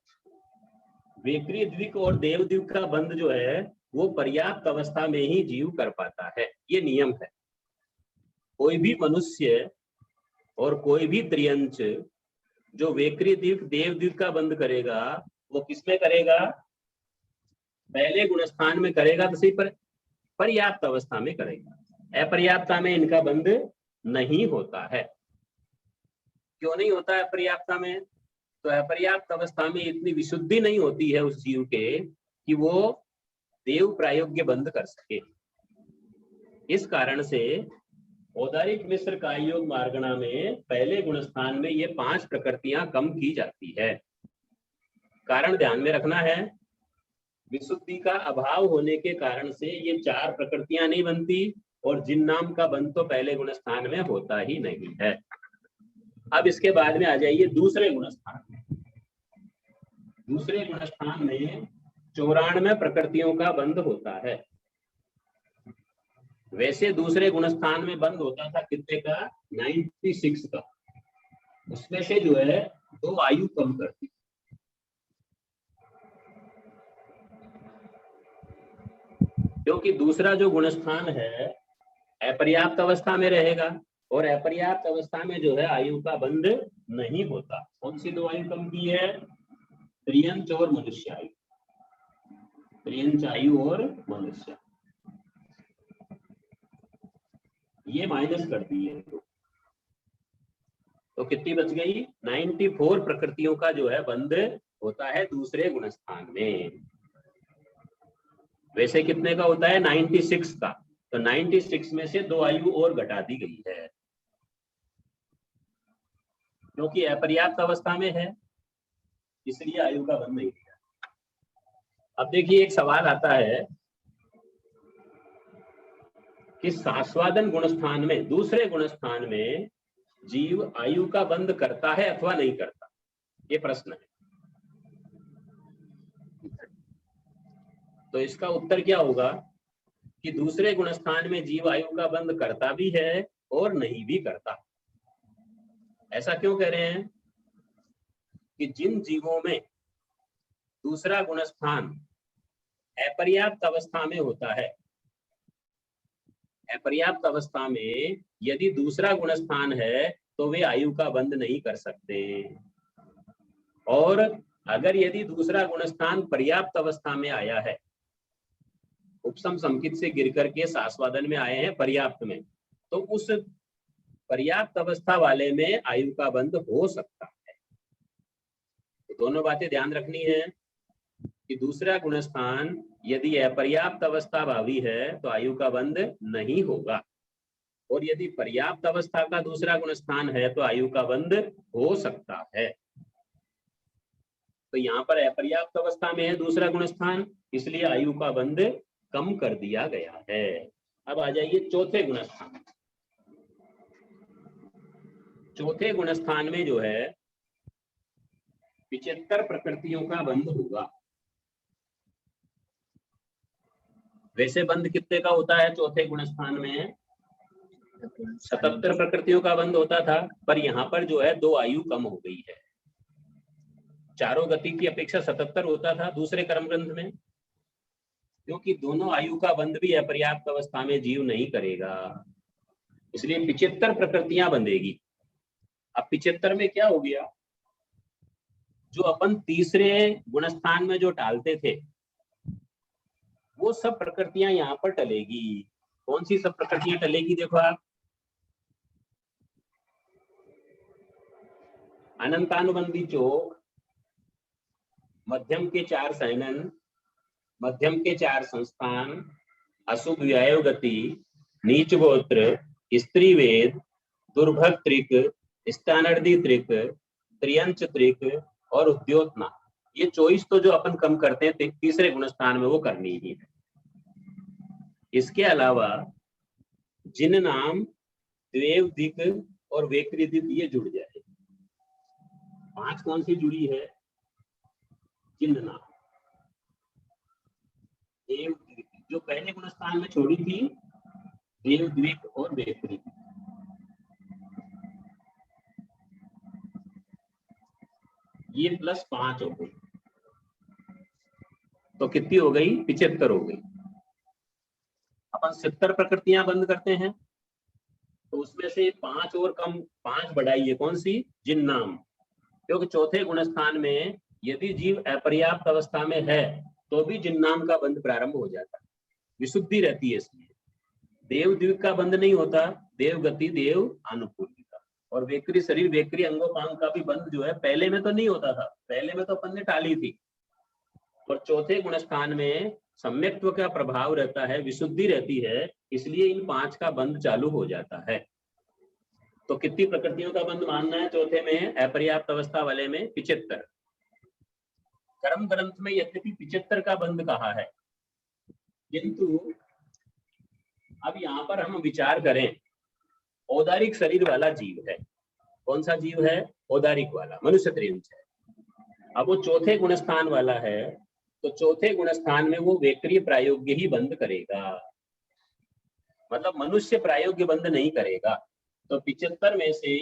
वेक्रिय द्विक और देव द्विक का बंध जो है वो पर्याप्त अवस्था में ही जीव कर पाता है। ये नियम है। कोई भी मनुष्य और कोई भी त्रियंच जो वेक्रिय द्विक देव द्विक का बंध करेगा वो किसमें करेगा? पहले गुण स्थान में करेगा, तो सही पर पर्याप्त अवस्था में करेगा। अपर्याप्ता में इनका बंध नहीं होता है। क्यों नहीं होता है अपर्याप्ता में? तो अपर्याप्त अवस्था में इतनी विशुद्धि नहीं होती है उस जीव के कि वो देव प्रायोग्य बंध कर सके। इस कारण से औदारिक मिश्र का योग मार्गणा में पहले गुण स्थान में ये 5 प्रकृतियां कम की जाती है। कारण ध्यान में रखना है, विशुद्धि का अभाव होने के कारण से ये 4 प्रकृतियां नहीं बनती, और जिन नाम का बंध तो पहले गुण स्थान में होता ही नहीं है। अब इसके बाद में आ जाइए दूसरे गुण स्थान में। दूसरे गुण स्थान में 94 प्रकृतियों का बंध होता है। वैसे दूसरे गुण स्थान में बंद होता था कितने का? 96 का। उसमें से जो है 2 आयु कम करती, क्योंकि दूसरा जो गुण स्थान है अपर्याप्त अवस्था में रहेगा, और अपर्याप्त अवस्था में जो है आयु का बंध नहीं होता। कौन सी 2 आयु कम की है? त्रियंच और मनुष्य आयु। त्रियंच आयु और मनुष्य, ये माइनस कर दी है। तो कितनी बच गई? 94 प्रकृतियों का जो है बंध होता है दूसरे गुण स्थान में। वैसे कितने का होता है? 96 का। तो 96 में से 2 आयु और घटा दी गई है, क्योंकि अपर्याप्त अवस्था में है, इसलिए आयु का बंध नहीं किया। अब देखिए, एक सवाल आता है कि आस्वादन गुण स्थान में, दूसरे गुण स्थान में जीव आयु का बंध करता है अथवा नहीं करता? ये प्रश्न है। तो इसका उत्तर क्या होगा कि दूसरे गुण स्थान में जीव आयु का बंध करता भी है और नहीं भी करता। ऐसा क्यों कह रहे हैं? कि जिन जीवों में दूसरा गुण स्थान अपर्याप्त अवस्था में होता है, अपर्याप्त अवस्था में यदि दूसरा गुण स्थान है तो वे आयु का बंध नहीं कर सकते, और अगर यदि दूसरा गुण स्थान पर्याप्त अवस्था में आया है, उपसम समकित से गिर करके सास्वादन में आए हैं पर्याप्त में, तो उस पर्याप्त अवस्था वाले में आयु का बंध हो सकता है। तो दोनों बातें ध्यान रखनी है कि दूसरा गुण स्थान यदि अपर्याप्त अवस्था भावी है तो आयु का बंध नहीं होगा। और यदि पर्याप्त अवस्था का दूसरा गुणस्थान है तो आयु का बंध हो सकता है। तो यहाँ पर अपर्याप्त अवस्था में है दूसरा गुणस्थान, इसलिए आयु का बंध कम कर दिया गया है। अब आ जाइए चौथे गुणस्थान। चौथे गुणस्थान में जो है 75 प्रकृतियों का बंध होगा। वैसे बंध कितने का होता है चौथे गुणस्थान में? 77 प्रकृतियों का बंध होता था, पर यहाँ पर जो है 2 आयु कम हो गई है। चारों गति की अपेक्षा 77 होता था दूसरे कर्म ग्रंथ में, क्योंकि दोनों आयु का बंध भी अपर्याप्त अवस्था में जीव नहीं करेगा, इसलिए 75 प्रकृतियां बंधेगी। अब 75 में क्या हो गया, जो अपन तीसरे गुणस्थान में जो डालते थे वो सब प्रकृतियां यहाँ पर टलेगी। कौन सी सब प्रकृतियां टलेगी? देखो आप, अनंतानुबंधी चोक, मध्यम के 4 सैनन, मध्यम के 4 संस्थान, अशुभ व्याय गति, नीच गोत्र, स्त्री वेद, दुर्भग त्रिक, स्थानार्धी त्रिक, त्रियंच त्रिक और उद्योतना। ये 24 तो जो अपन कम करते हैं तीसरे गुणस्थान में वो करनी ही है। इसके अलावा जिन नाम, द्वेव दिक और वेकृदित ये जुड़ जाए। 5 कौन सी जुड़ी है? जिन नाम, देव द्विक, जो पहले गुणस्थान में छोड़ी थी, देव द्विक और वेकृदित। ये +5 हो गई, तो कितनी हो गई? 75 हो गई। अपन 70 प्रकृतियां बंद करते हैं, तो उसमें से 5 और कम, 5 बढ़ाइए। कौन सी? जिन नाम, क्योंकि चौथे गुणस्थान में यदि जीव अपर्याप्त अवस्था में है तो भी जिन नाम का बंध प्रारंभ हो जाता है, विशुद्धि रहती है इसमें। देव द्विक का बंध नहीं होता, देव गति, देव अनुकूलिता और वेकरी शरीर, वेकरी अंगोपांग का भी बंध जो है पहले में तो नहीं होता था, पहले में तो अपन ने टाली थी। और चौथे गुणस्थान में सम्यक्त्व का प्रभाव रहता है, विशुद्धि रहती है, इसलिए इन 5 का बंध चालू हो जाता है। तो कितनी प्रकृतियों का बंध मानना है चौथे में? अपर्याप्त अवस्था वाले में 75। कर्म ग्रंथ में यद्यपि 75 का बंध कहा है, किंतु अब यहाँ पर हम विचार करें, औदारिक शरीर वाला जीव है। कौन सा जीव है? औदारिक वाला, मनुष्य त्रियंच है। अब वो चौथे गुणस्थान वाला है, तो चौथे गुणस्थान में वो वेक्रिय प्रायोग्य ही बंद करेगा, मतलब मनुष्य प्रायोग्य बंद नहीं करेगा। तो 75 में से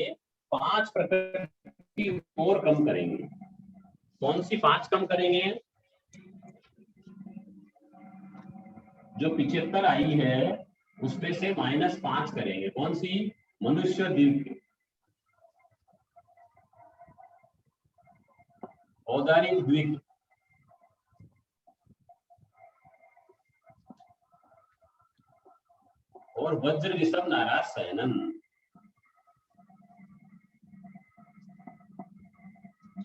5 प्रकृति और कम करेंगे। कौन सी 5 कम करेंगे? जो 75 आई है उसमें से -5 करेंगे। कौन सी? मनुष्य दिव्य, औदारिक द्विक, और वज्र ऋषभ नाराज शयनन।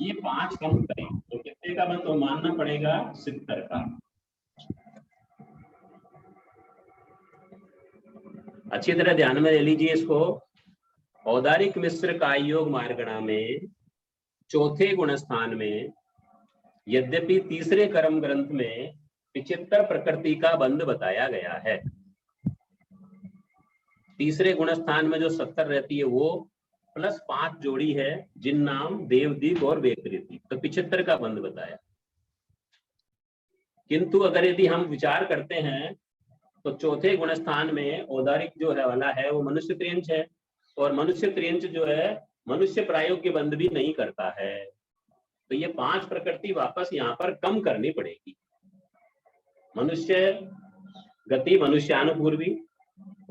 ये 5 कम करें तो कितने का बंध मानना पड़ेगा? 70 का। अच्छी तरह ध्यान में ले लीजिए इसको। औदारिक मिश्र का योग मार्गणा में चौथे गुणस्थान में यद्यपि तीसरे कर्म ग्रंथ में 75 प्रकृति का बंध बताया गया है, तीसरे गुणस्थान में जो 70 रहती है वो +5 जोड़ी है, जिन नाम, देवदीप और वेकृति, तो 75 का बंध बताया। किंतु अगर यदि हम विचार करते हैं तो चौथे गुणस्थान में औदारिक जो है वाला है वो मनुष्य त्रियंच है, और मनुष्य त्रियंच जो है मनुष्य प्रायोग्य बंध भी नहीं करता है, तो ये 5 प्रकृति वापस यहाँ पर कम करनी पड़ेगी। मनुष्य गति, मनुष्यानुपूर्वी,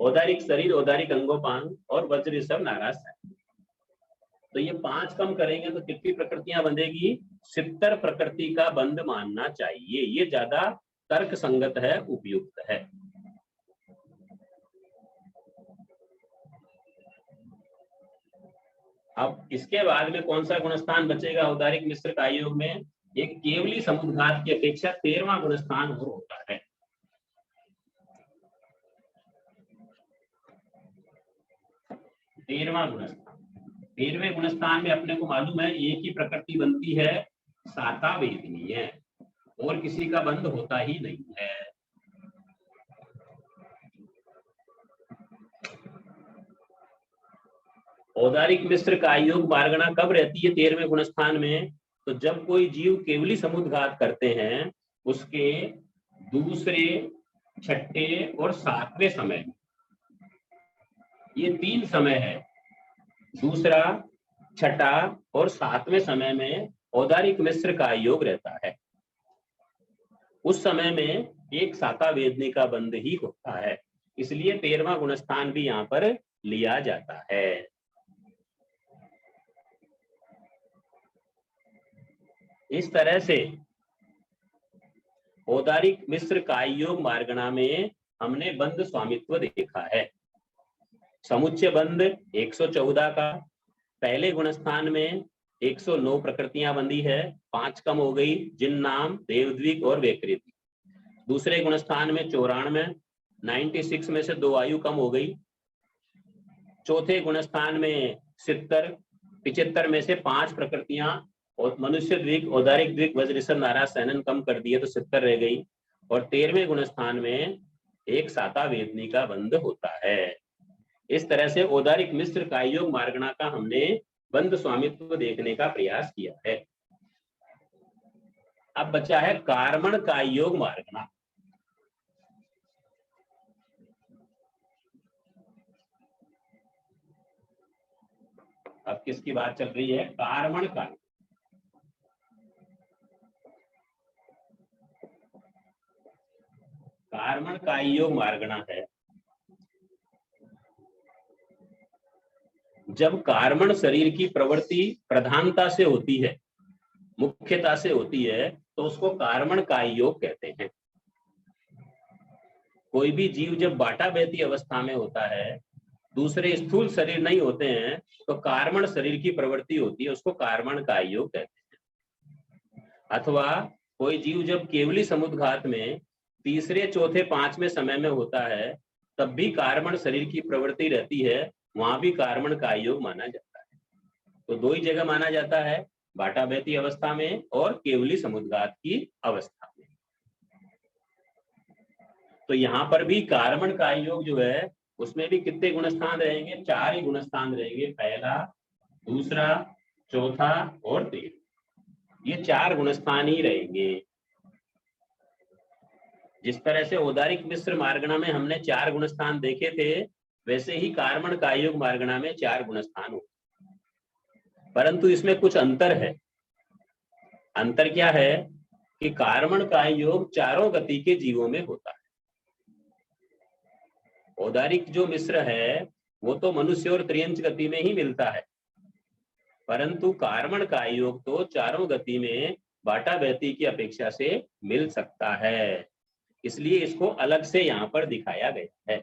औदारिक शरीर, औदारिक अंगोपांग और वज्र ऋषभ नाराज है। तो ये 5 कम करेंगे तो कितनी प्रकृतियां बंधेगी? 70 प्रकृति का बंध मानना चाहिए। ये ज्यादा तर्क संगत है, उपयुक्त है। अब इसके बाद में कौन सा गुणस्थान बचेगा औदारिक मिश्र का योग में? एक केवली समुद्घात की अपेक्षा 13वां गुणस्थान और होता है। 13वां गुणस्थान। 13वें गुणस्थान में अपने को मालूम है एक ही प्रकृति बनती है, साता वेदनी है, और किसी का बंध होता ही नहीं है। औदारिक मिश्र का योग मार्गणा कब रहती है 13वें गुणस्थान में? तो जब कोई जीव केवली समुद्घात करते हैं उसके दूसरे, छठे और 7वें समय, ये 3 समय है, दूसरा, छठा और 7वें समय में औदारिक मिश्र का योग रहता है। उस समय में एक साता वेदनी का बंध ही होता है, इसलिए 13वां गुणस्थान भी यहाँ पर लिया जाता है। इस तरह से औदारिक मिश्र काय योग मार्गणा में हमने बंध स्वामित्व देखा है। समुच्चय बंध 114 का, पहले गुणस्थान में 109 प्रकृतियां बंधी है, 5 कम हो गई, जिन नाम, देवद्विक और वैकृति। दूसरे गुणस्थान में 94, 96 में से 2 आयु कम हो गई। चौथे गुणस्थान में 70, 75 में से 5 प्रकृतियां और मनुष्य द्विक, औदारिक द्विक, वज्रऋषभ, नाराज, सैनन कम कर दिए तो 70 रह गई। और 13वें गुणस्थान में एक साता वेदनी का बंध होता है। इस तरह से औदारिक मिश्र काय योग मार्गणा का हमने बंध स्वामित्व देखने का प्रयास किया है। अब बचा है कार्मण काय योग मार्गणा। अब किसकी बात चल रही है? कार्मण काय। कार्मण काय योग मार्गणा है जब कार्मण शरीर की प्रवृत्ति प्रधानता से होती है, मुख्यता से होती है, तो उसको कार्मण काय योग कहते हैं। कोई भी जीव जब बाटा बहती अवस्था में होता है, दूसरे स्थूल शरीर नहीं होते हैं, तो कार्मण शरीर की प्रवृत्ति होती है, उसको कार्मण काय योग कहते हैं। अथवा कोई जीव जब केवली समुद्घात में तीसरे, चौथे, 5वें समय में होता है, तब भी कार्मण शरीर की प्रवृत्ति रहती है, वहां भी कार्मण काय योग माना जाता है। तो 2 ही जगह माना जाता है, बाटा बहती अवस्था में और केवली समुद्घात की अवस्था में। तो यहाँ पर भी कार्मण काय योग जो है उसमें भी कितने गुणस्थान रहेंगे? 4 ही गुणस्थान रहेंगे, पहला, दूसरा, चौथा और 13, ये 4 गुणस्थान ही रहेंगे। जिस तरह से औदारिक मिश्र मार्गणा में हमने 4 गुणस्थान देखे थे, वैसे ही कार्मण काय योग मार्गणा में 4 गुणस्थान हो, परंतु इसमें कुछ अंतर है। अंतर क्या है कि कार्मण काय योग चारों गति के जीवों में होता है। औदारिक जो मिश्र है वो तो मनुष्य और त्रियंच गति में ही मिलता है, परंतु कार्मण काय योग तो चारों गति में बाटा बहती की अपेक्षा से मिल सकता है, इसलिए इसको अलग से यहाँ पर दिखाया गया है।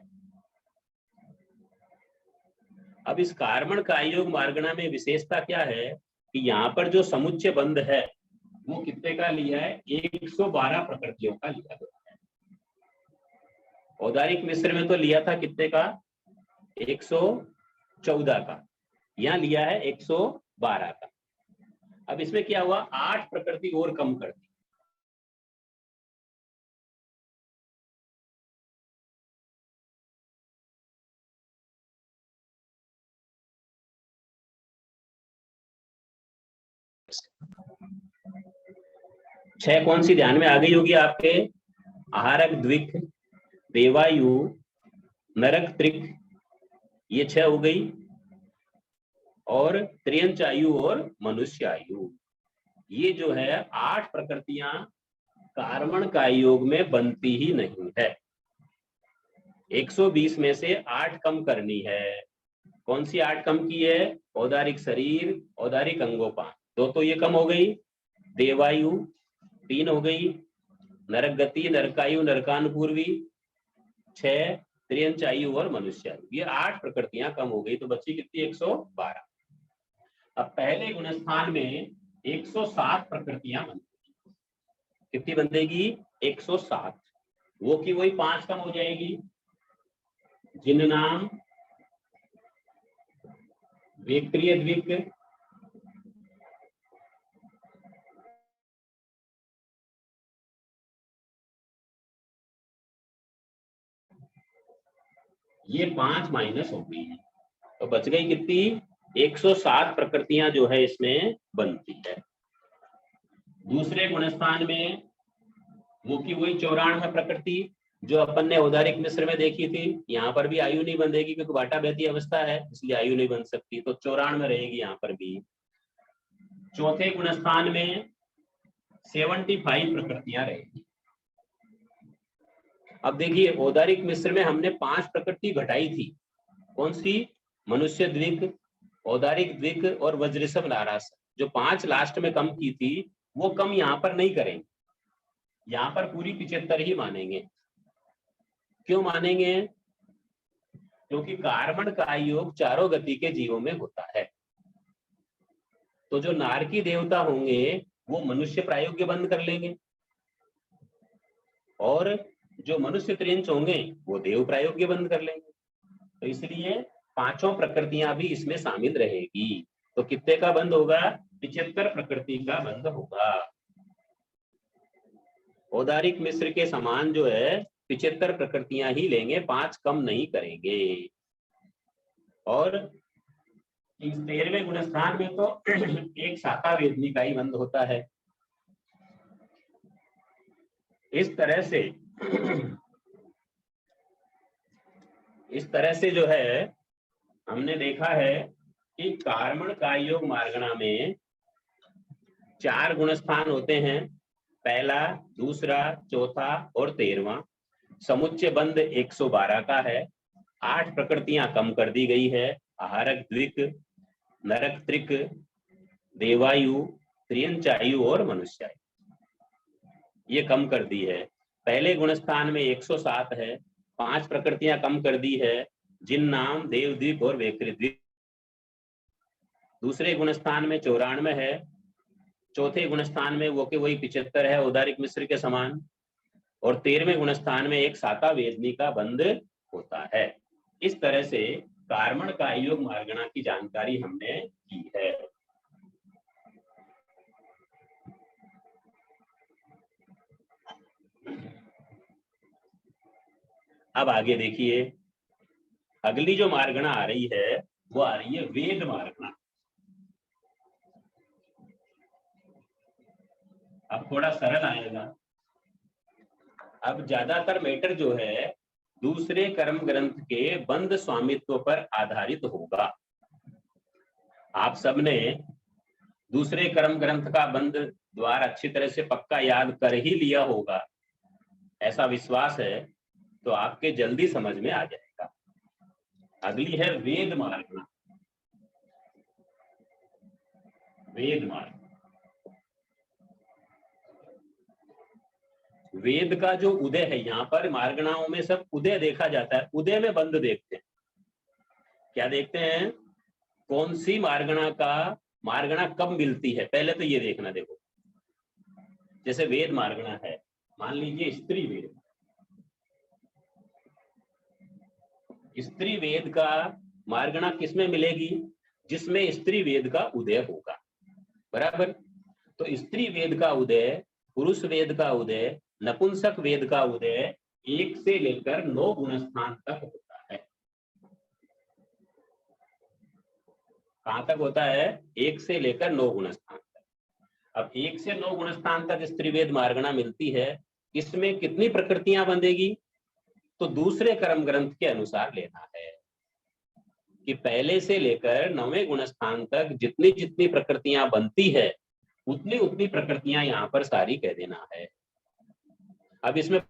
अब इस कार्मण काय योग मार्गणा में विशेषता क्या है कि यहाँ पर जो समुच्चय बंध है वो कितने का लिया है? 112 प्रकृतियों का लिया गया है। औदारिक मिश्र में तो लिया था कितने का? 114 का, यहाँ लिया है 112 का। अब इसमें क्या हुआ? 8 प्रकृति और कम कर दी। छह कौन सी ध्यान में आ गई होगी आपके? आहारक द्विक, देवायु, नरक त्रिक, ये 6 हो गई, और त्रियंच आयु और मनुष्य आयु। ये जो है 8 प्रकृतियां कार्मण काय योग में बनती ही नहीं है। 120 में से 8 कम करनी है। कौन सी 8 कम की है? औदारिक शरीर, औदारिक अंगोपान, 2 तो ये कम हो गई, देवायु 3 हो गई, नरक गति, नरकायु, नरकानुपूर्वी 6, त्रियंच आयु और मनुष्य आयु, ये 8 प्रकृतियां कम हो गई, तो बच्ची कितनी? 112। अब पहले गुणस्थान में 107 प्रकृतियां बनेगी। कितनी बनेगी? 107। वो की वही 5 कम हो जाएगी, जिन नाम, वेक्रिय द्विक, ये 5 माइनस हो गई है, तो बच गई कितनी? 107 प्रकृतियां जो है इसमें बनती है। दूसरे गुणस्थान में वो की वही 94 प्रकृति जो अपन ने औदारिक मिश्र में देखी थी। यहाँ पर भी आयु नहीं बंधेगी क्योंकि बाटा बहती अवस्था है, इसलिए आयु नहीं बन सकती, तो 94 रहेगी यहाँ पर भी। चौथे गुणस्थान में 75 प्रकृतियां रहेगी। अब देखिए औदारिक मिश्र में हमने 5 प्रकृति घटाई थी, कौन सी? मनुष्य द्विक, औदारिक द्विक और वज्रसभ नारास। जो 5 लास्ट में कम की थी वो कम यहाँ पर नहीं करेंगे, यहाँ पर पूरी 75 ही मानेंगे। क्यों मानेंगे? क्योंकि कार्बन का योग चारों गति के जीवों में होता है। तो जो नारकी देवता होंगे वो मनुष्य प्रायोग्य बंद कर लेंगे, और जो मनुष्य त्रिंच होंगे वो देव प्रायोग्य बंद कर लेंगे। तो इसलिए 5 प्रकृतियां भी इसमें शामिल रहेगी। तो कितने का बंद होगा? 75 प्रकृति का बंद होगा। औदारिक मिश्र के समान जो है 75 प्रकृतियां ही लेंगे, 5 कम नहीं करेंगे। और इस 13वें गुणस्थान में तो एक शाखा वेदनी का ही बंद होता है। इस तरह से जो है हमने देखा है कि कार्बन का योग मार्गणा में 4 गुणस्थान होते हैं, पहला, दूसरा, चौथा और 13वां। समुच्चय बंद 112 का है। 8 प्रकृतियां कम कर दी गई है, आहारक द्विक, नरक त्रिक, देवायु, त्रियंचायु और मनुष्यायु, ये कम कर दी है। पहले गुणस्थान में 107 है, 5 प्रकृतियां कम कर दी है, जिन नाम, देवद्वीप और वेकृद्वीप। दूसरे गुणस्थान में 94 है, चौथे गुणस्थान में वो के वही 75 है औदारिक मिश्र के समान, और 13वें गुणस्थान में एक शाखा वेदनी का बंद होता है। इस तरह से कार्बन का योग मार्गणा की जानकारी हमने की है। अब आगे देखिए, अगली जो मार्गणा आ रही है वो आ रही है वेद मार्गणा। अब थोड़ा सरल आएगा। अब ज्यादातर मैटर जो है दूसरे कर्म ग्रंथ के बंद स्वामित्व पर आधारित होगा। आप सबने दूसरे कर्म ग्रंथ का बंद द्वार अच्छी तरह से पक्का याद कर ही लिया होगा, ऐसा विश्वास है, तो आपके जल्दी समझ में आ जाएगा। अगली है वेद मार्गणा। वेद मार्ग, वेद का जो उदय है, यहाँ पर मार्गणाओं में सब उदय देखा जाता है, उदय में बंद देखते हैं। क्या देखते हैं? कौन सी मार्गणा कब मिलती है, पहले तो ये देखना। देखो जैसे वेद मार्गणा है, मान लीजिए स्त्री वेद, स्त्री वेद का मार्गणा किसमें मिलेगी? जिसमें स्त्री वेद का उदय होगा, बराबर। तो स्त्री वेद का उदय, पुरुष वेद का उदय, नपुंसक वेद का उदय 1 से लेकर 9 गुणस्थान तक होता है। कहां तक होता है? 1 से लेकर 9 गुणस्थान तक। अब 1 से 9 गुणस्थान तक स्त्री वेद मार्गणा मिलती है। इसमें कितनी प्रकृतियां बंधेगी? तो दूसरे कर्म ग्रंथ के अनुसार लेना है कि पहले से लेकर 9वें गुणस्थान तक जितनी जितनी प्रकृतियां बनती है उतनी उतनी प्रकृतियां यहाँ पर सारी कह देना है। अब इसमें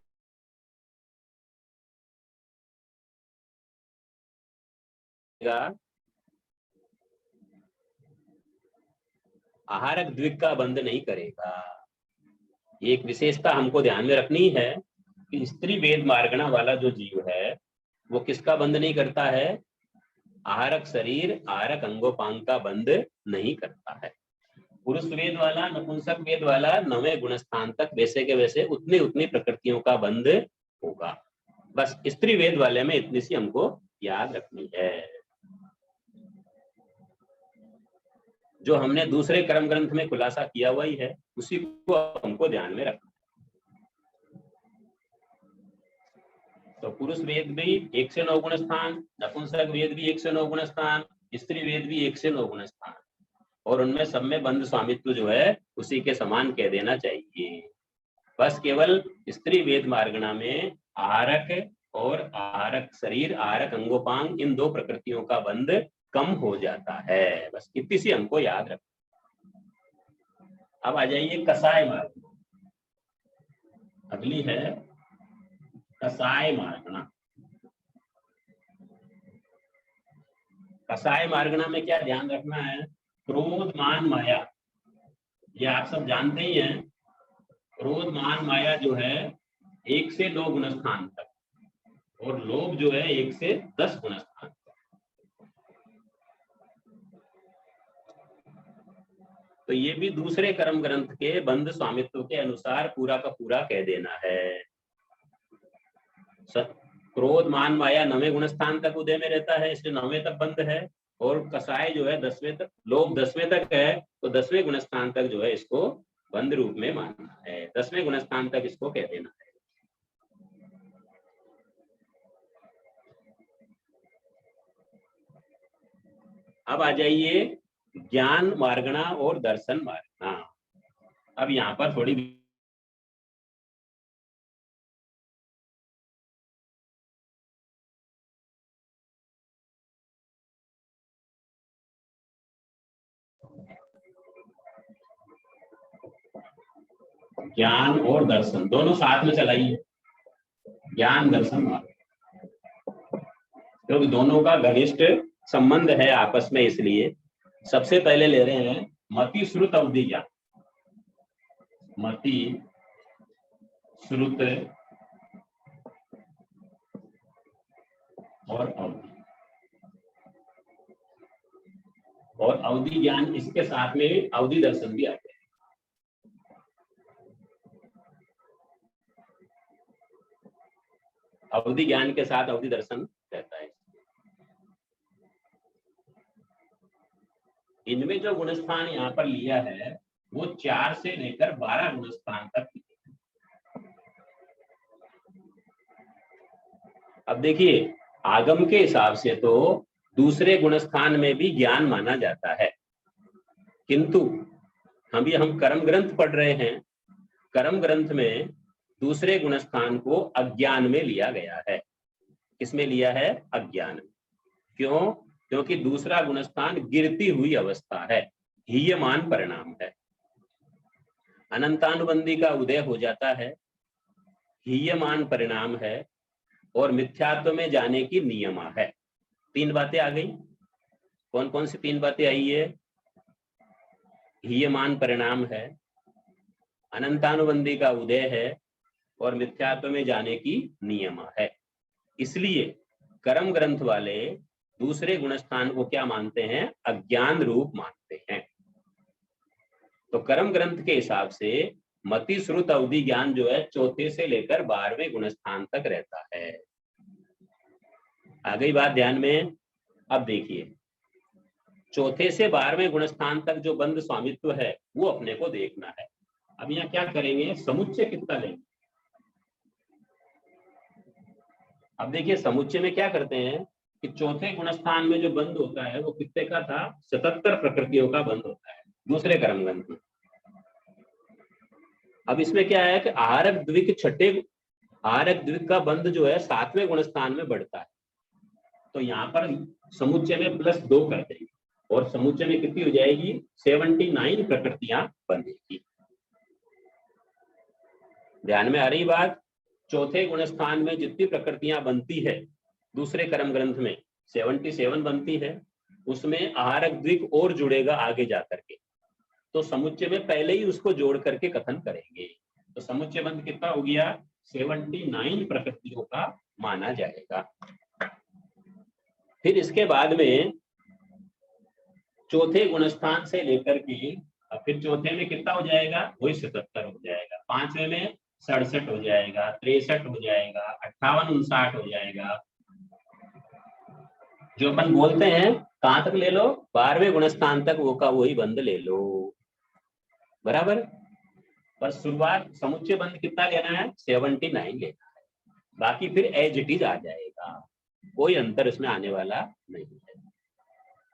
आहारक द्विक का बंद नहीं करेगा। एक विशेषता हमको ध्यान में रखनी है कि स्त्री वेद मार्गणा वाला जो जीव है वो किसका बंद नहीं करता है? आहारक शरीर, आहारक अंगोपांग का बंद नहीं करता है। पुरुष वेद वाला, नपुंसक वेद वाला 9वें गुणस्थान तक वैसे के वैसे उतनी उतनी प्रकृतियों का बंद होगा। बस स्त्री वेद वाले में इतनी सी हमको याद रखनी है। जो हमने दूसरे कर्म ग्रंथ में खुलासा किया हुआ ही है, उसी को हमको ध्यान में रखना। तो पुरुष वेद भी 1 से 9 गुण स्थान, नपुंसक वेद भी 1 से 9 गुण स्थान, स्त्री वेद भी 1 से 9 गुण स्थान, और उनमें सब में बंध स्वामित्व जो है उसी के समान कह देना चाहिए। बस केवल स्त्री वेद मार्गणा में आहारक और आहारक शरीर, आहारक अंगोपांग, इन 2 प्रकृतियों का बंध कम हो जाता है। बस इतनी सी हमको याद रखना। अब आ जाइए कसाय मार्ग। अगली है कसाय मार्गणा। कसाय मार्गणा में क्या ध्यान रखना है? क्रोध मान माया, ये आप सब जानते ही हैं। क्रोध मान माया जो है 1 से 9 गुण स्थान तक, और लोभ जो है 1 से 10 गुण स्थान तक। तो ये भी दूसरे कर्म ग्रंथ के बंध स्वामित्व के अनुसार पूरा का पूरा कह देना है। क्रोध मान माया 9वें गुण स्थान तक उदय में रहता है, इसलिए 9वें तक बंध है, और कसाय जो है 10वें तक, लोभ 10वें तक है, तो 10वें गुण स्थान तक जो है इसको बंध रूप में मानना है। 10वें गुण स्थान तक इसको कह देना है। अब आ जाइए ज्ञान मार्गणा और दर्शन मार्गणा। अब यहाँ पर थोड़ी ज्ञान और दर्शन दोनों साथ में चलाइए, ज्ञान दर्शन मार्ग, क्योंकि दोनों का घनिष्ठ संबंध है आपस में। इसलिए सबसे पहले ले रहे हैं मति श्रुत अवधि ज्ञान। मति श्रुत और अवधि, और अवधि ज्ञान, इसके साथ में अवधि दर्शन भी आते हैं। अवधि ज्ञान के साथ अवधि दर्शन रहता है। इनमें जो गुणस्थान यहाँ पर लिया है वो 4 से लेकर 12 गुणस्थान तक। अब देखिए, आगम के हिसाब से तो दूसरे गुणस्थान में भी ज्ञान माना जाता है, किंतु हम कर्म ग्रंथ पढ़ रहे हैं। कर्म ग्रंथ में दूसरे गुणस्थान को अज्ञान में लिया गया है। किसमें लिया है? अज्ञान। क्यों? क्योंकि दूसरा गुणस्थान गिरती हुई अवस्था है, हीयमान परिणाम है। अनंतानुबंधी का उदय हो जाता है, हीयमान परिणाम है, और मिथ्यात्व में जाने की नियमा है। 3 बातें आ गई। कौन कौन सी 3 बातें आई है? हीयमान परिणाम है, अनंतानुबंधी का उदय है, और मिथ्यात्व में जाने की नियमा है। इसलिए कर्म ग्रंथ वाले दूसरे गुणस्थान को क्या मानते हैं? अज्ञान रूप मानते हैं। तो कर्म ग्रंथ के हिसाब से मति श्रुत अवधि ज्ञान जो है 4 से लेकर 12वें गुणस्थान तक रहता है। आ गई बात ध्यान में? अब देखिए, 4 से 12वें गुणस्थान तक जो बंध स्वामित्व है वो अपने को देखना है। अब यहाँ क्या करेंगे? समुच्चय कितना लेंगे? अब देखिए, समुच्चय में क्या करते हैं कि 4थे गुणस्थान में जो बंध होता है वो कितने का था? 77 प्रकृतियों का बंध होता है दूसरे कर्म ग्रंथ में। अब इसमें क्या है कि आहारक द्विक आहारक द्विक का बंध जो है 7वें गुणस्थान में बढ़ता है। तो यहाँ पर समुच्चय में +2 कर देंगे, और समुच्चय में कितनी हो जाएगी? 79 प्रकृतियां बनेगी। ध्यान में आ रही बात? 4थे गुणस्थान में जितनी प्रकृतियां बनती है दूसरे कर्म ग्रंथ में 77 बनती है, उसमें आहारक द्विक और जुड़ेगा आगे जाकर के। तो समुच्चय में पहले ही उसको जोड़ करके कथन करेंगे। तो समुच्चय बंध कितना हो गया? 79 प्रकृतियों का माना जाएगा। फिर इसके बाद में 4थे गुणस्थान से लेकर के, फिर 4थे में कितना हो जाएगा? वही 77 हो जाएगा। 5वें में 67 हो जाएगा, 63 हो जाएगा, 58, 59 हो जाएगा। जो अपन बोलते हैं कहां तक ले लो, 12वें गुणस्थान तक वो का वही बंध ले लो, बराबर। पर शुरुआत समुच्चय बंध कितना लेना है, 79 लेना है, बाकी फिर एज इट इज आ जाएगा, कोई अंतर इसमें आने वाला नहीं है।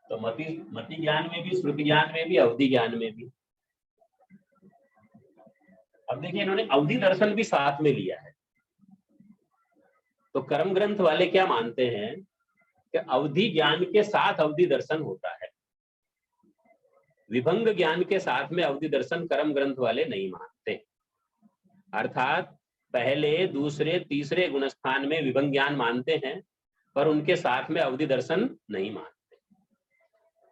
तो मति ज्ञान में भी, श्रुति ज्ञान में भी, अवधि ज्ञान में भी। अब देखिए इन्होंने अवधि दर्शन भी साथ में लिया है। तो कर्म ग्रंथ वाले क्या मानते हैं कि अवधि ज्ञान के साथ अवधि दर्शन होता है, विभंग ज्ञान के साथ में अवधि दर्शन कर्म ग्रंथ वाले नहीं मानते। अर्थात पहले, दूसरे, तीसरे गुणस्थान में विभंग ज्ञान मानते हैं, पर उनके साथ में अवधि दर्शन नहीं मानते।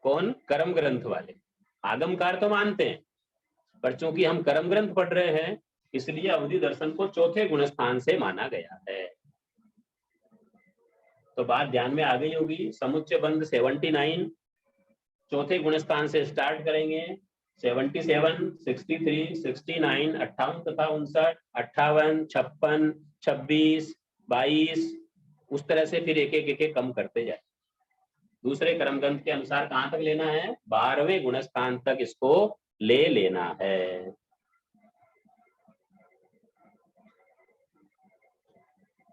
कौन? कर्म ग्रंथ वाले। आगमकार तो मानते हैं, पर चूंकि हम कर्म ग्रंथ पढ़ रहे हैं इसलिए अवधि दर्शन को चौथे गुणस्थान से माना गया है। तो बात ध्यान में आ गई होगी। समुच्चय बंध 79 चौथे गुणस्थान से स्टार्ट करेंगे, 77, 63, 69, 58 तथा 59, 58, 56, 26, 22, उस तरह से फिर एक एक कम करते जाए। दूसरे कर्म ग्रंथ के अनुसार कहां तक लेना है, 12वें गुणस्थान तक इसको ले लेना है।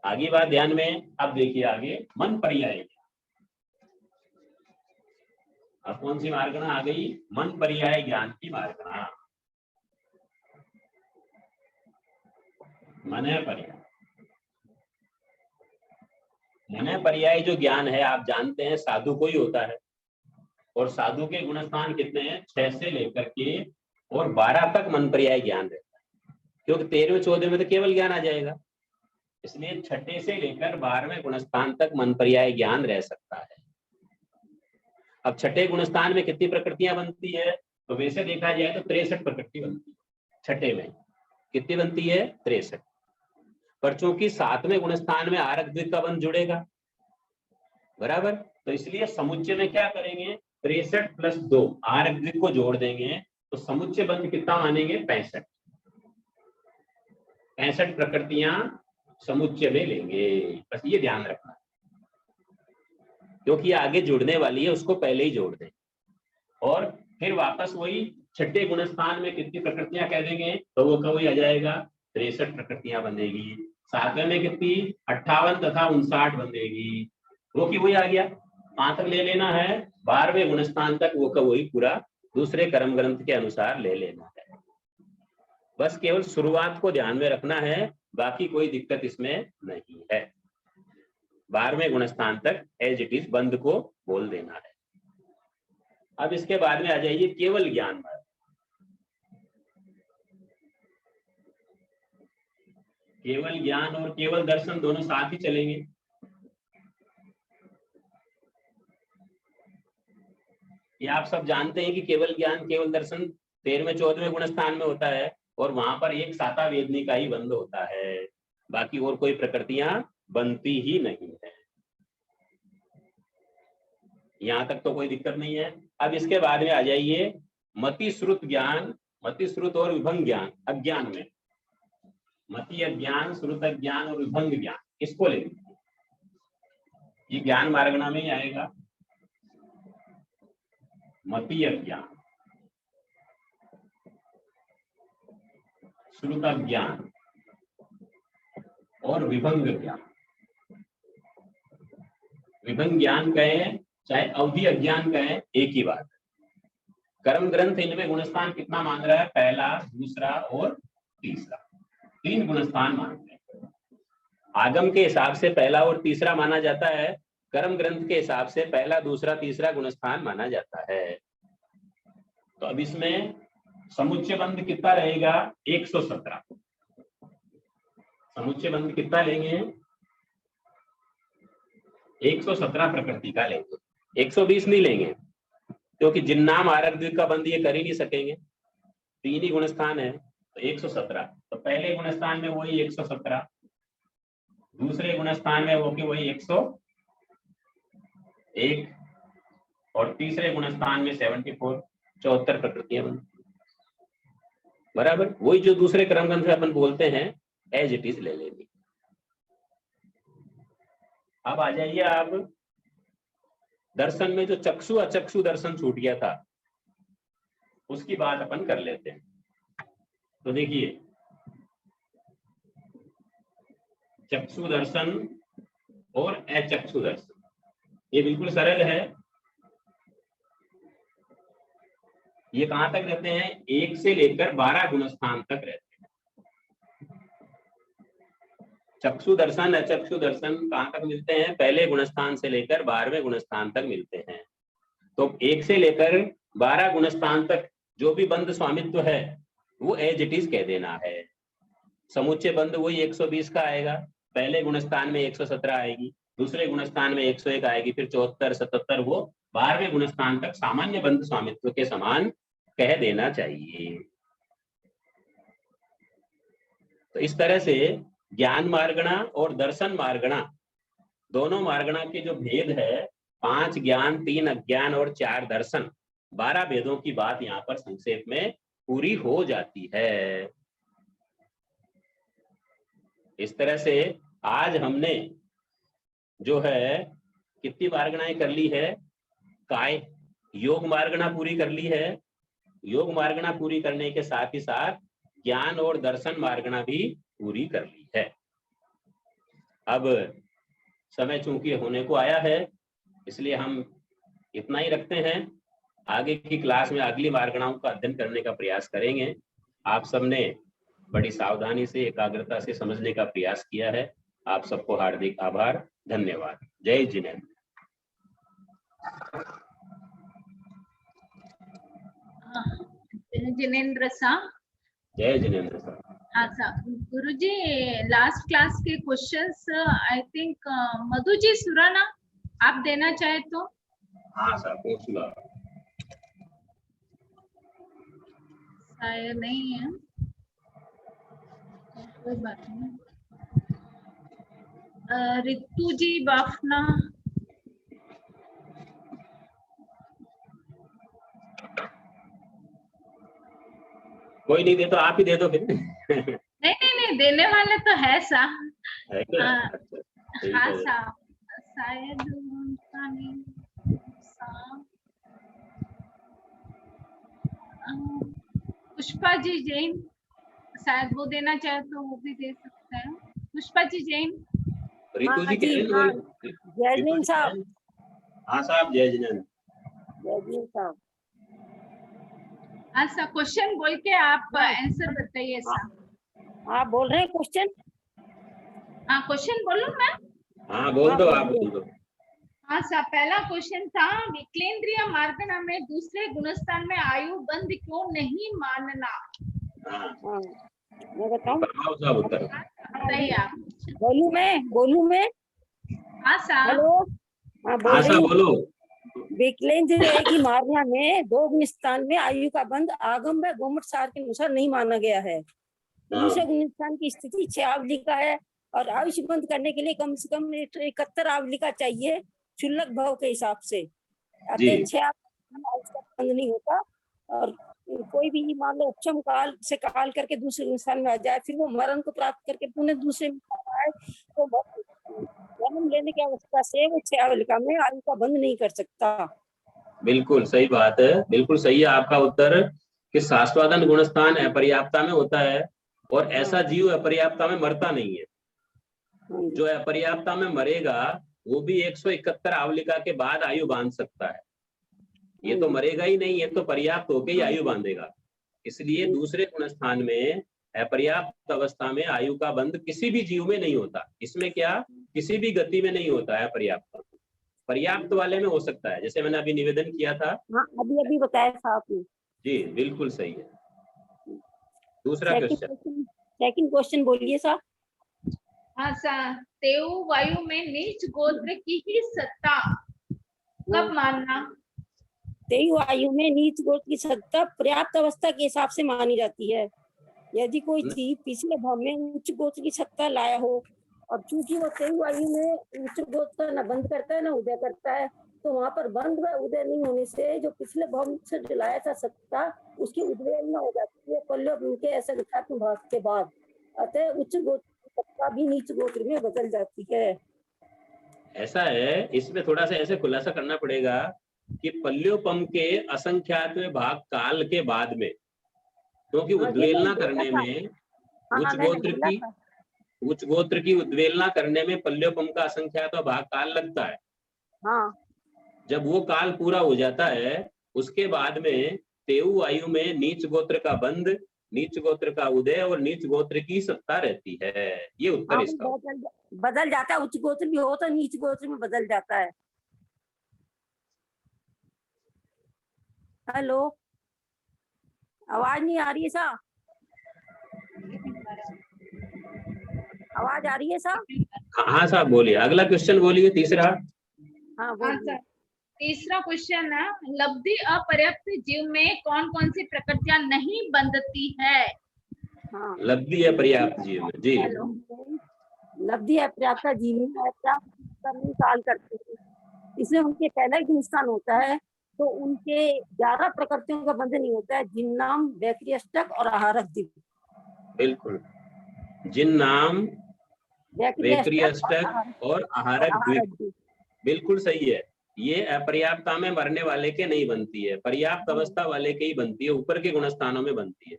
आगे बात ध्यान में। अब देखिए आगे मन पर्याय। अब कौन सी मार्गणा आ गई, मन पर्याय ज्ञान की मार्गणा। मन पर्याय, मन पर्याय जो ज्ञान है आप जानते हैं साधु को ही होता है, और साधु के गुणस्थान कितने हैं, 6 से लेकर के और 12 तक मन पर्याय ज्ञान रहता है, क्योंकि 13वें 14वें में तो केवल ज्ञान आ जाएगा, इसलिए 6 से लेकर 12वें गुणस्थान तक मन पर्याय ज्ञान रह सकता है। अब 6ठे गुणस्थान में कितनी प्रकृतियां बनती है, तो वैसे देखा जाए तो 63 प्रकृति बनती है। 6ठे में कितनी बनती है, 63। पर चूंकि 7वें गुणस्थान में आरक द्विक का बंध जुड़ेगा, बराबर, तो इसलिए समुच्चय में क्या करेंगे, 63 + 2 आरक द्विक को जोड़ देंगे, तो समुच्चय बंध कितना मानेंगे, 65। 65 प्रकृतियां समुच्चय में लेंगे, बस ये ध्यान रखना, क्योंकि आगे जुड़ने वाली है, उसको पहले ही जोड़ दें। और फिर वापस वही 6ठे गुणस्थान में कितनी प्रकृतियां कह देंगे, तो वो का वही आ जाएगा, 63 प्रकृतियां बनेगी। 7वें में कितनी, 58 तथा 59 बनेगी, वो की वही आ गया। 5 तक ले लेना है, 12वें गुणस्थान तक वो का वही पूरा दूसरे कर्म ग्रंथ के अनुसार ले लेना है। बस केवल शुरुआत को ध्यान में रखना है, बाकी कोई दिक्कत इसमें नहीं है। 12वें गुणस्थान तक एज इट इज बंद को बोल देना है। अब इसके बाद में आ जाइए केवल ज्ञान मार्ग। केवल ज्ञान और केवल दर्शन दोनों साथ ही चलेंगे। ये आप सब जानते हैं कि केवल ज्ञान केवल दर्शन 13वें 14वें गुणस्थान में होता है, और वहां पर एक साता वेदनी का ही बंध होता है, बाकी और कोई प्रकृतियां बनती ही नहीं है। यहां तक तो कोई दिक्कत नहीं है। अब इसके बाद में आ जाइए मति श्रुत ज्ञान, मति श्रुत और विभंग ज्ञान अज्ञान में। मति अज्ञान, श्रुत अज्ञान और विभंग ज्ञान, इसको ले लीजिए, ये ज्ञान मार्गणा में ही आएगा। मति अज्ञान, श्रुत अज्ञान और विभंग ज्ञान। विभंग ज्ञान कहें चाहे अवधि अज्ञान कहें, एक ही बात। कर्म ग्रंथ इनमें गुणस्थान कितना मान रहा है, पहला, दूसरा और तीसरा, 3 गुणस्थान मानते हैं। आगम के हिसाब से पहला और तीसरा माना जाता है, कर्म ग्रंथ के हिसाब से पहला, दूसरा, तीसरा गुणस्थान माना जाता है। तो अब इसमें समुच्चय बंध कितना रहेगा, 117। समुच्चय बंध कितना लेंगे, 117 प्रकृति का लेंगे, 120 नहीं लेंगे, क्योंकि जिन्नाम आरक द्विक का बंध ये कर ही नहीं सकेंगे, 3 ही गुणस्थान है, तो 117। तो पहले गुणस्थान में वही 117, दूसरे गुणस्थान में वो की वही 101, और तीसरे गुणस्थान में 74, 74 प्रकृतियां बनती, बराबर। वही जो दूसरे क्रम ग्रंथ में अपन बोलते हैं एज इट इज ले लेंगे। अब आ जाइए आप दर्शन में जो चक्षु अचक्षु दर्शन छूट गया था उसकी बात अपन कर लेते हैं। तो देखिए, चक्षु दर्शन और अचक्षु दर्शन ये बिल्कुल सरल है। ये कहां तक रहते हैं? 1 से लेकर 12 गुणस्थान तक रहते हैं। चक्षु दर्शन अचक्षु दर्शन कहां तक मिलते हैं? पहले गुणस्थान से लेकर 12वें गुणस्थान तक मिलते हैं। तो 1 से लेकर 12 गुणस्थान तक जो भी बंध स्वामित्व है वो एज इट इज कह देना है। समुच्चय बंध वही 120 का आएगा। पहले गुणस्थान में 117 आएगी, दूसरे गुणस्थान में 101 आएगी, फिर 74, 77 वो 12वें गुणस्थान तक सामान्य बंध स्वामित्व के समान कह देना चाहिए। तो इस तरह से ज्ञान मार्गणा और दर्शन मार्गणा दोनों मार्गणा के जो भेद है, 5 ज्ञान 3 अज्ञान और 4 दर्शन, 12 भेदों की बात यहाँ पर संक्षेप में पूरी हो जाती है। इस तरह से आज हमने जो है कितनी मार्गणाएं कर ली है? काय योग मार्गणा पूरी कर ली है। योग मार्गणा पूरी करने के साथ ही साथ ज्ञान और दर्शन मार्गणा भी पूरी कर ली है। अब समय चूंकि होने को आया है इसलिए हम इतना ही रखते हैं। आगे की क्लास में अगली मार्गणाओं का अध्ययन करने का प्रयास करेंगे। आप सबने बड़ी सावधानी से एकाग्रता से समझने का प्रयास किया है। आप सबको हार्दिक आभार, धन्यवाद। जय जिनेंद्र। जिनेंद्र सा। जय जिनेंद्र सर। हाँ सर, गुरुजी लास्ट क्लास के questions I think Madhu ji Surana आप देना चाहे तो। हाँ सर, पूछ लो। शायद नहीं है, कोई बात नहीं। रितु जी बाफना। कोई नहीं दे तो आप ही दे दो फिर। नहीं, देने वाले तो है सा। है क्या? अच्छा, ठीक हाँ है। सा, शायद उनका नहीं सा। पुष्पा जी जैन, शायद वो देना चाहे तो वो भी दे सकते हैं। पुष्पा जी जैन। रितु जी कह रहे हैं। जय जिनेंद्र साहब। हाँ साहब, जय जिनेंद्र। जय जिनेंद्र साहब। हाँ सर, क्वेश्चन बोल के आप आंसर बताइए सर। आप बोल रहे हैं क्वेश्चन? हाँ, क्वेश्चन बोलूं मैं? हाँ बोल दो, आप बोल दो। हाँ सर, पहला क्वेश्चन था विक्लेंद्रिय मार्गणा में दूसरे गुणस्थान में आयु बंध क्यों नहीं मानना? हाँ, मैं बताऊं? साहब उत्तर बताइए आप। बोलू मैं? हाँ सर। हेलो। हाँ हाँ साहब बोलो। विक्लेंद्रिय की मार्गणा में 2 गुणस्थान में आयु का बंध आगम व गोमट सार के अनुसार नहीं माना गया है। दूसरे गुणस्थान की स्थिति 6 आवली का है और आयुष बंद करने के लिए कम से कम 71 आवली का चाहिए क्षुल्लक भाव के हिसाब से। अतः 6 का बंद नहीं होता। और कोई भी मान लो उपचम काल से काल करके दूसरे गुणस्थान में आ जाए, फिर वो मरण को प्राप्त करके पुनः दूसरे में आए तो जन्म लेने की अवस्था से वो 6 आवलिका में आयु का बंद नहीं कर सकता। बिल्कुल सही बात है, बिल्कुल सही है आपका उत्तर कि शाश्वतन गुणस्थान अपर्याप्तता में होता है और ऐसा जीव अपर्याप्तता में मरता नहीं है। जो अपर्याप्तता में मरेगा वो भी 171 आवलिका के बाद आयु बांध सकता है। ये तो मरेगा ही नहीं, ये तो पर्याप्त होके ही आयु बांधेगा। इसलिए दूसरे गुणस्थान में अपर्याप्त अवस्था में आयु का बंध किसी भी जीव में नहीं होता। इसमें क्या, किसी भी गति में नहीं होता है पर्याप्त। पर्याप्त वाले में हो सकता है, जैसे मैंने अभी निवेदन किया था। हाँ, अभी बताया था आपने। जी बिल्कुल सही है। दूसरा क्वेश्चन। सेकंड क्वेश्चन बोलिए साहब। हाँ सर, तेऊ वायु में नीच गोत्र की ही सत्ता कब मानना? तेऊ वायु में नीच गोत्र की सत्ता पर्याप्त अवस्था के हिसाब से मानी जाती है। यदि कोई जीव पिछले भाव में उच्च गोत्र की सत्ता लाया हो और चूंकि वो तेऊ वायु में उच्च गोत्र न बंद करता है न उदय करता है, तो वहां पर बंद व उदय नहीं होने से जो पिछले भाव से जो लाया था सत्ता उसकी उदय न हो जाती है पल्लव उनके ऐसा भाव के बाद। अतः उच्च गोत्र की सत्ता भी नीच गोत्र में बदल जाती है। ऐसा है, इसमें थोड़ा सा ऐसे खुलासा करना पड़ेगा कि पल्योपम के असंख्यात में भाग काल के बाद में, क्योंकि उद्वेलना करने में उच्च गोत्र की उद्वेलना करने में पल्योपम का असंख्यात भाग काल लगता है। हाँ। जब वो काल पूरा हो जाता है उसके बाद में तेऊ आयु में नीच गोत्र का बंध, नीच गोत्र का उदय और नीच गोत्र की सत्ता रहती है। ये उत्तर इसका बदल जाता है, उच्च गोत्र भी हो तो नीच गोत्र में बदल जाता है। हेलो, आवाज नहीं आ रही है सा? आवाज आ रही है सा? हाँ साहब बोलिए, अगला क्वेश्चन बोलिए, तीसरा। हाँ बोलिए। तीसरा क्वेश्चन है, लब्धि अपर्याप्त जीव में कौन कौन सी प्रकृतियां नहीं बंधती है? हाँ, लब्धि अपर्याप्त जीव में जी, लब्धि अपर्याप्त जीव में करने काल करते हैं, इसमें उनके पहला ही स्थान होता है, तो उनके 11 प्रकृतियों का बंध नहीं होता है, जिन्नाम, वैक्रियष्टक और आहारक द्वीप। बिल्कुल, जिन्नाम, वैक्रियष्टक और आहारक द्वीप, बिल्कुल सही है। ये अपर्याप्तता में मरने वाले के नहीं बनती है, पर्याप्त अवस्था वाले के ही बनती है, ऊपर के गुण स्थानों में बनती है।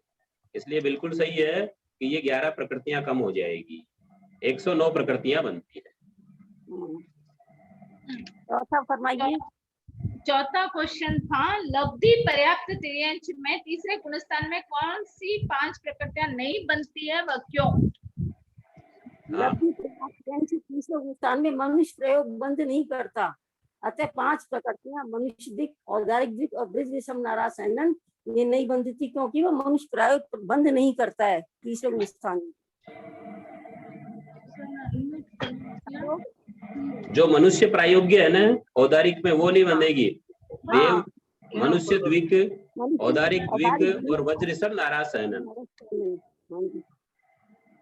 इसलिए बिल्कुल सही है कि ये 11 प्रकृतियां कम हो जाएगी, 109 प्रकृतियां बनती है। चौथा फरमाइए। चौथा क्वेश्चन था, लब्धि पर्याप्त तिर्यंच में तीसरे गुणस्थान में कौन सी 5 प्रकृतियां नहीं बनती है, वह क्यों? लब्धि पर्याप्त तीसरे गुणस्थान में मनुष्य प्रयोग बंद नहीं करता, अतः 5 प्रकृतियां मनुष्य दिक, औदारिक दिक और ब्रज विषम नारायण ये नहीं बंधती, क्योंकि वो मनुष्य प्रयोग बंद नहीं करता है तीसरे गुणस्थान में। जो मनुष्य प्रायोग्य है ना औदारिक में, वो नहीं बंधेगी। देव, मनुष्य द्विक, औदारिक द्विक और वज्रसम नारायण,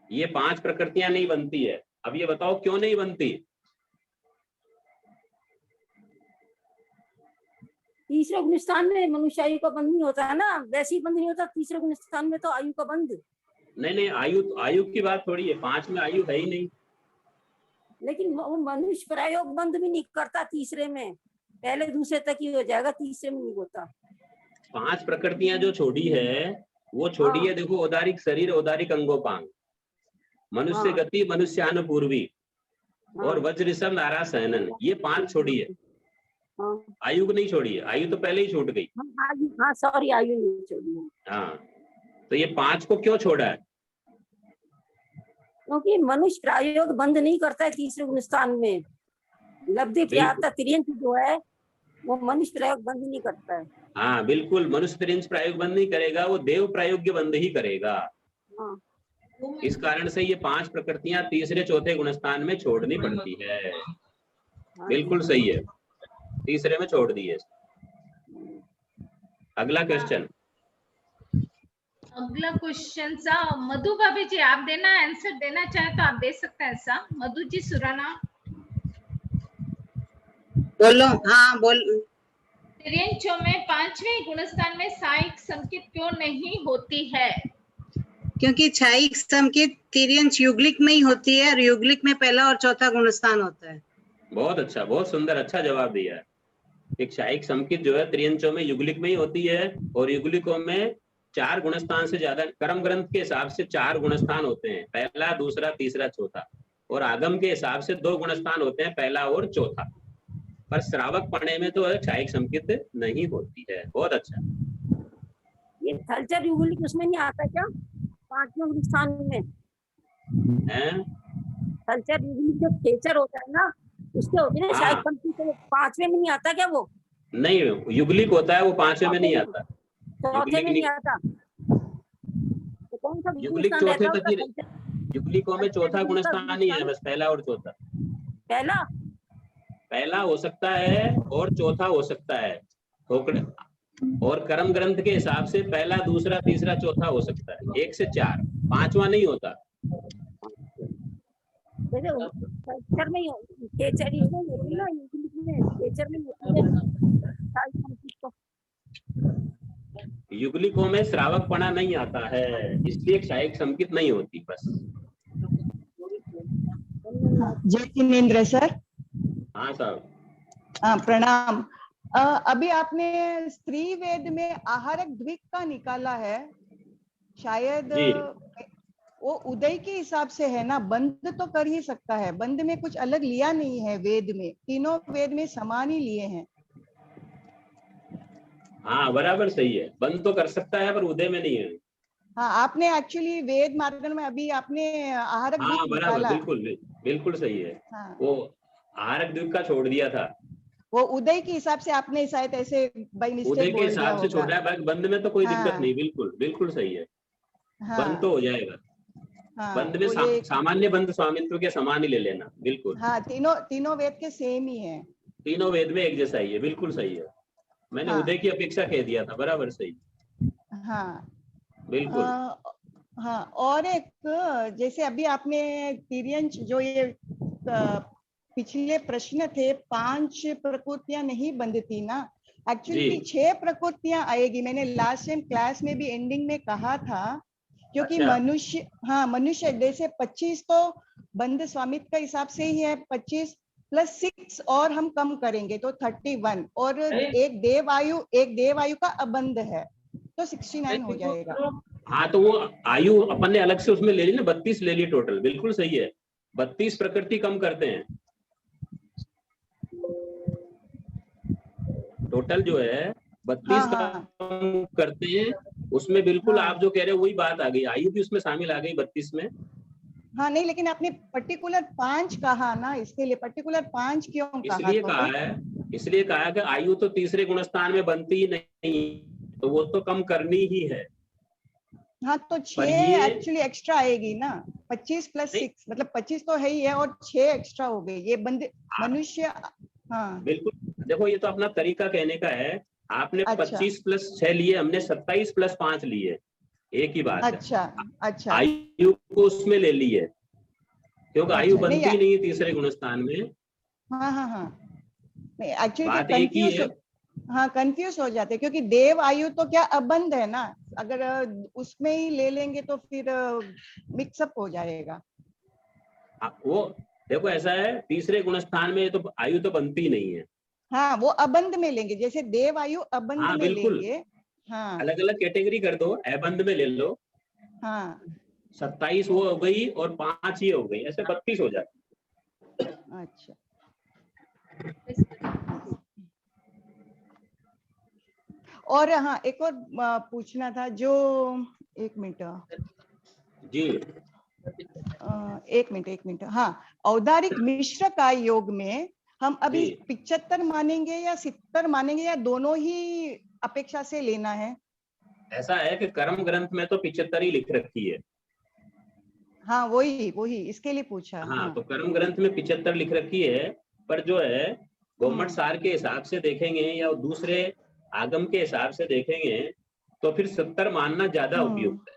ये 5 प्रकृतियां नहीं बनती है। अब ये बताओ क्यों नहीं बनती? तीसरे गुणस्थान में मनुष्य आयु का बंध नहीं होता है ना, वैसे ही बंध नहीं होता तीसरे गुणस्थान में तो आयु का बंध। नहीं, आयु की बात थोड़ी है, 5 में आयु है ही नहीं। लेकिन वो मनुष्य प्रयोग बंद भी नहीं करता तीसरे में, पहले दूसरे तक ही हो जाएगा, तीसरे में नहीं होता। 5 प्रकृतियां जो छोड़ी है वो छोड़ी है, देखो, औदारिक शरीर, औदारिक अंगोपांग, मनुष्य गति, मनुष्यानुपूर्वी और वज्रसम नारायण, ये 5 छोड़ी है। आयु को नहीं छोड़ी है, आयु तो पहले ही छूट गई। हाँ सॉरी, आयु नहीं छोड़ी है। हाँ, तो ये 5 को क्यों छोड़ा है? क्योंकि मनुष्य प्रयोग बंद नहीं करता है तीसरे गुणस्थान में। लब्धि पर्याप्त तिर्यंच जो है वो मनुष्य प्रयोग बंद नहीं करता है। हाँ बिल्कुल, मनुष्य तिर्यंच प्रयोग बंद नहीं करेगा, वो देव प्रायोग्य बंद ही करेगा। इस कारण से ये 5 प्रकृतियां तीसरे चौथे गुणस्थान में छोड़नी पड़ती है। बिल्कुल सही है, तीसरे में छोड़ दी है। अगला क्वेश्चन। अगला क्वेश्चन सा, मधु भाभी जी आप देना आंसर देना चाहे तो आप दे सकते हैं सा। मधु जी सुराना बोलो। हाँ बोल। तिर्यंचों में 5वें गुणस्थान में साइक संकेत क्यों नहीं होती है? क्योंकि छायिक संकेत तिर्यंच युगलिक में ही होती है और युगलिक में पहला और चौथा गुणस्थान होता है। बहुत अच्छा, बहुत सुंदर, अच्छा जवाब दिया है। एक छायिक संकेत जो है त्रियंचों में युगलिक में ही होती है और युगलिकों में 4 गुणस्थान से ज्यादा, कर्म ग्रंथ के हिसाब से 4 गुणस्थान होते हैं, पहला, दूसरा, तीसरा, चौथा, और आगम के हिसाब से 2 गुणस्थान होते हैं, पहला और चौथा। पर श्रावक पढ़ने में तो छायिक संकेत नहीं होती है। बहुत अच्छा। ये थलचर युगलिक उसमें नहीं आता क्या 5वें गुणस्थान में? थलचर युगलिक जो खेचर होता है ना उसके होते हैं छायिक संकेत, 5वें में नहीं आता क्या वो? नहीं, युगलिक होता है वो 5वें में नहीं आता, चौथे में नहीं आता। तो कौन सा युगलिक चौथे तक ही, युगलिकों में चौथा गुणस्थान ही है, बस पहला और चौथा। पहला हो सकता है और चौथा हो सकता है, और कर्म ग्रंथ के हिसाब से पहला, दूसरा, तीसरा, चौथा हो सकता है, 1 से 4, 5वां नहीं होता। युगलिकों में श्रावक पढ़ा नहीं आता है, इसलिए छायिक संकेत नहीं होती। बस जय जिनेंद्र सर। हाँ साहब। हाँ प्रणाम। अभी आपने स्त्री वेद में आहारक द्विक का निकाला है, शायद जी। वो उदय के हिसाब से है ना, बंद तो कर ही सकता है, बंद में कुछ अलग लिया नहीं है वेद में, तीनों वेद में समान ही लिए हैं। हाँ बराबर सही है, बंद तो कर सकता है पर उदय में नहीं है। हाँ आपने एक्चुअली वेद मार्गण में अभी आपने आहारक हाँ द्विक बराबर, निकाला। बिल्कुल बिल्कुल सही है। हाँ वो आहारक द्वीप का छोड़ दिया था, वो उदय के हिसाब से आपने शायद ऐसे बाई उदय मिस्टेक के बोल दिया हिसाब से होगा। छोड़ा है, बाकी बंद में तो कोई दिक्कत हाँ नहीं, बिल्कुल बिल्कुल सही है। बंद तो हाँ हो जाएगा, हाँ बंद में वो ये सामान्य बंद स्वामित्व के समान ही ले लेना, बिल्कुल। हाँ तीनों तीनों वेद के सेम ही है। तीनों वेद में एक जैसा ही है, बिल्कुल सही है। मैंने हाँ उदय की अपेक्षा कह दिया था, बराबर सही, हाँ बिल्कुल। हाँ और एक जैसे अभी आपने तिर्यंच जो ये पिछले प्रश्न थे, 5 प्रकृतियां नहीं बंधती ना, एक्चुअली जी 6 प्रकृतियां आएगी। मैंने लास्ट टाइम क्लास में भी एंडिंग में कहा था, क्योंकि अच्छा। मनुष्य, हाँ मनुष्य जैसे 25 तो बंध स्वामित्व का हिसाब से ही है, 25 + 6 और हम कम करेंगे तो 31, और एक देवायु का अबंध है तो 69 हो जाएगा। हाँ तो वो आयु अपन ने अलग से उसमें ले ली ना, 32 ले ली टोटल, बिल्कुल सही है। 32 प्रकृति कम करते हैं टोटल जो है, 32 हाँ हाँ कम करते हैं उसमें, बिल्कुल हाँ आप जो कह रहे हो वही बात आ गई, आयु भी उसमें शामिल आ गई 32 में। हाँ नहीं, लेकिन आपने पर्टिकुलर 5 कहा ना, इसके लिए पर्टिकुलर 5 क्यों कहा? इसलिए तो कहा है, इसलिए कहा कि आयु तो तीसरे गुणस्थान में बनती ही नहीं, तो वो तो कम करनी ही है। हाँ तो पर 6 ये एक्चुअली एक्स्ट्रा आएगी ना, 25 + 6 मतलब 25 तो है ही है, और 6 एक्स्ट्रा हो गई ये बंद मनुष्य। हाँ बिल्कुल, देखो ये तो अपना तरीका कहने का है। आपने अच्छा 25 + 6 लिए, हमने 27 + 5 लिए, एक ही बात है। अच्छा अच्छा आयु को उसमें ले ली है, क्योंकि आयु अच्छा नहीं बनती नहीं है तीसरे गुणस्थान में। हाँ हाँ हाँ नहीं एक्चुअली क्या बात एक ही कंफ्यूज, है। हाँ कंफ्यूज हो जाते हैं, क्योंकि देव आयु तो क्या अबंध है ना, अगर उसमें ही ले लेंगे तो फिर मिक्सअप हो जाएगा। वो देखो ऐसा है, तीसरे गुणस्थान में तो आयु तो बनती नहीं है। हाँ वो अबंध में लेंगे, जैसे देव आयु अबंध हाँ में बिल्कुल, लेंगे। हाँ अलग अलग कैटेगरी कर दो, अबंध में ले लो, हाँ 27 वो हो गई और 5 ये हो गई, ऐसे 32 हो जाती। अच्छा और हाँ एक और पूछना था जो, एक मिनट जी एक मिनट हाँ, औदारिक मिश्र का योग में हम अभी जी 75 मानेंगे या 70 मानेंगे, या दोनों ही अपेक्षा से लेना है? ऐसा है कि कर्म ग्रंथ में तो 75 ही लिख रखी है। हाँ वही वही इसके लिए पूछा। हाँ हाँ तो कर्म ग्रंथ में 75 लिख रखी है, पर जो है गोमट सार के हिसाब से देखेंगे या दूसरे आगम के हिसाब से देखेंगे तो फिर 70 मानना ज्यादा उपयुक्त है।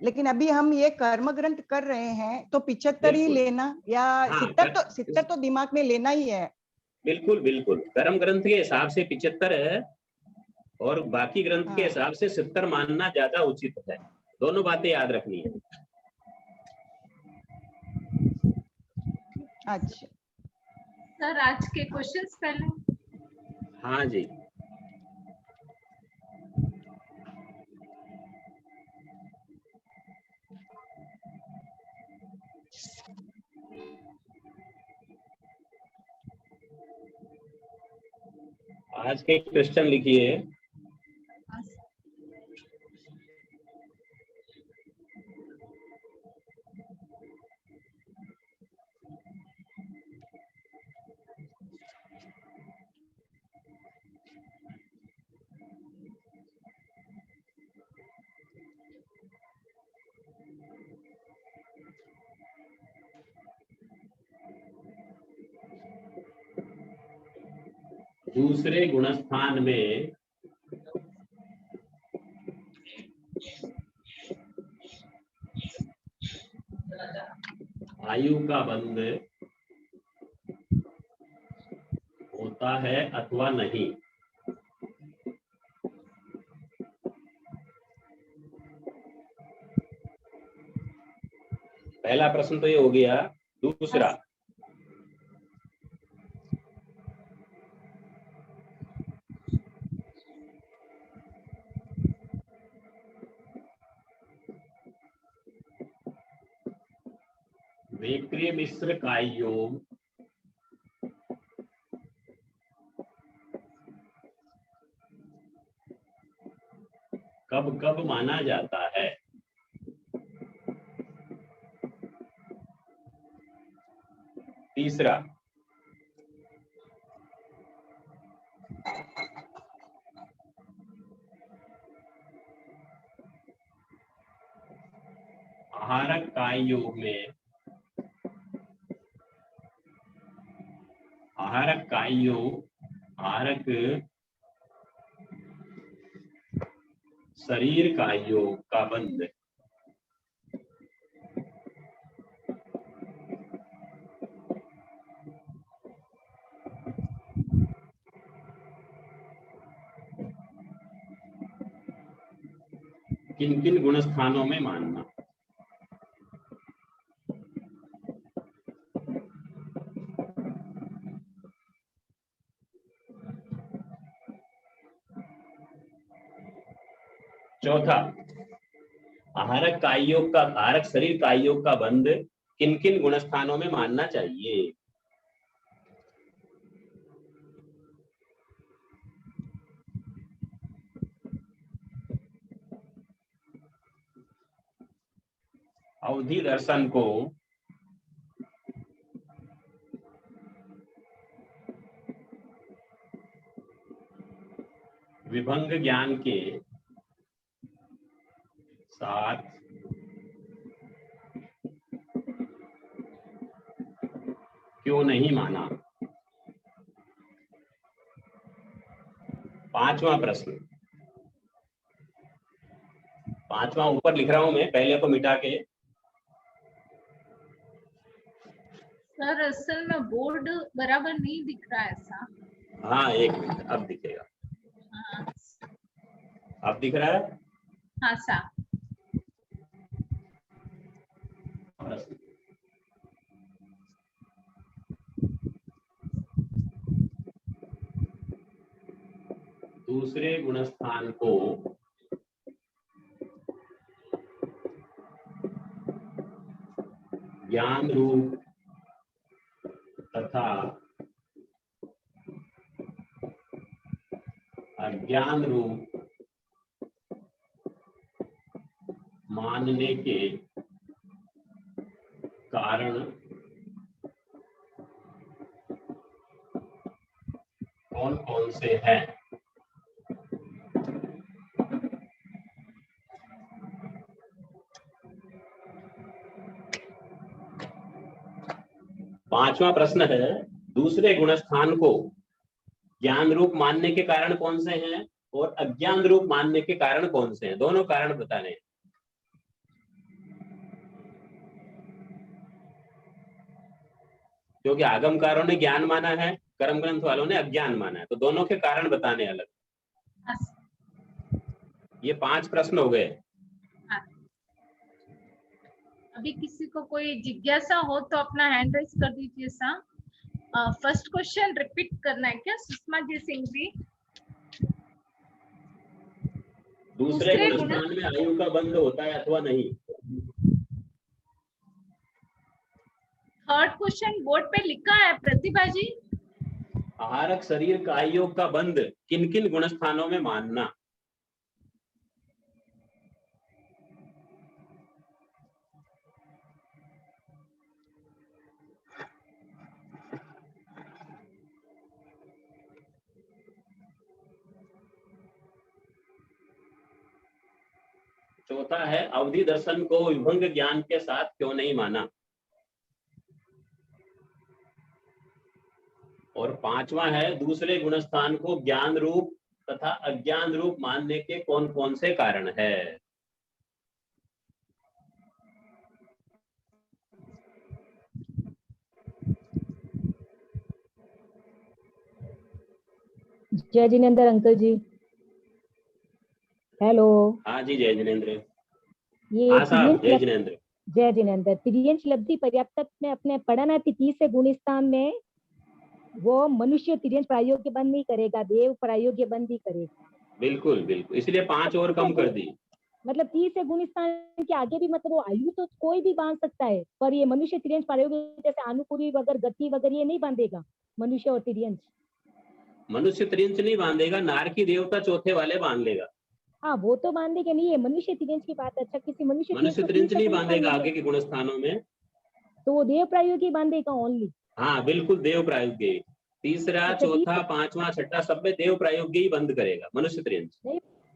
लेकिन अभी हम ये कर्म ग्रंथ कर रहे हैं तो 75 ही बिल्कुल। लेना, या हाँ 70 तो दिमाग में लेना ही है? बिल्कुल बिल्कुल, कर्म ग्रंथ के हिसाब से 75 है और बाकी ग्रंथ के हाँ हिसाब से 70 मानना ज्यादा उचित है। दोनों बातें याद रखनी है। अच्छा सर आज के क्वेश्चंस पहले। हाँ जी, आज के क्वेश्चन लिखिए। दूसरे गुणस्थान में आयु का बंध होता है अथवा नहीं। पहला प्रश्न तो ये हो गया। दूसरा, वेक्रिय मिश्र का योग कब कब माना जाता है? तीसरा, आहारक काय योग में आहारक काय योग आहारक शरीर का योग का बंध किन किन गुण स्थानों में मानना? चौथा, आहारक काय योग का आहारक शरीर काय योग का बंध किन किन गुण स्थानों में मानना चाहिए? अवधि दर्शन को विभंग ज्ञान के साथ क्यों नहीं माना? पांचवा प्रश्न, पांचवा ऊपर लिख रहा हूं मैं, पहले को मिटा के। सर असल में बोर्ड बराबर नहीं दिख रहा है ऐसा। हाँ, एक मिनट, अब दिखेगा। हाँ, अब दिख रहा है? हाँ साहब। दूसरे गुणस्थान को ज्ञान रूप तथा अज्ञान रूप मानने के कारण कौन कौन से हैं? पांचवा प्रश्न है, दूसरे गुणस्थान को ज्ञान रूप मानने के कारण कौन से हैं और अज्ञान रूप मानने के कारण कौन से हैं? दोनों कारण बताने हैं। क्योंकि आगमकारों ने ज्ञान माना है, कर्म ग्रंथ वालों ने अज्ञान माना है, तो दोनों के कारण बताने अलग। ये 5 प्रश्न हो गए। अभी किसी को कोई जिज्ञासा हो तो अपना हैंड रेज कर दीजिए साहब। फर्स्ट क्वेश्चन रिपीट करना है क्या सुषमा जी सिंह जी? दूसरे गुणस्थान में आयु का बंध होता है अथवा नहीं? थर्ड क्वेश्चन बोर्ड पे लिखा है प्रतिभा जी। आहारक शरीर का योग का बंध किन किन गुणस्थानों में मानना? चौथा है, अवधि दर्शन को विभंग ज्ञान के साथ क्यों नहीं माना? और पांचवा है, दूसरे गुणस्थान को ज्ञान रूप तथा अज्ञान रूप मानने के कौन कौन से कारण है? जय जिनेंद्र अंकल जी। हेलो। हाँ जी, जय जिनेंद्र। ये हाँ साहब, जय जिनेंद्र। जय जिनेंद्र, तिर्यंच लब्धि पर्याप्त में अपने पढ़ा ना थी 30 से गुण स्थान में वो मनुष्य तिर्यंच प्रायोग्य बंद नहीं करेगा, देव प्रायोग्य बंद ही करेगा। बिल्कुल बिल्कुल, इसलिए 5 और कम कर दी। मतलब 30 से गुण स्थान के आगे भी मतलब वो आयु तो कोई भी बांध सकता है, पर ये मनुष्य तिर्यंच प्रायोगिक जैसे अनुकूली वगैरह गति वगैरह ये नहीं बांधेगा मनुष्य और तिर्यंच। मनुष्य तिर्यंच नहीं बांधेगा, नार की देवता चौथे वाले बांध लेगा। हाँ वो तो बांधेगा नहीं, है मनुष्य तिर्यंच की बात। अच्छा किसी मनुष्य तिर्यंच नहीं बांधेगा आगे के गुण स्थानों में, तो वो देव प्रायोगी बांधेगा ओनली। हाँ बिल्कुल, देव प्रायोग्य। तीसरा, अच्छा, चौथा, पांचवा, छठा सब में देव प्रायोग्य ही बंद करेगा मनुष्य तिर्यंच।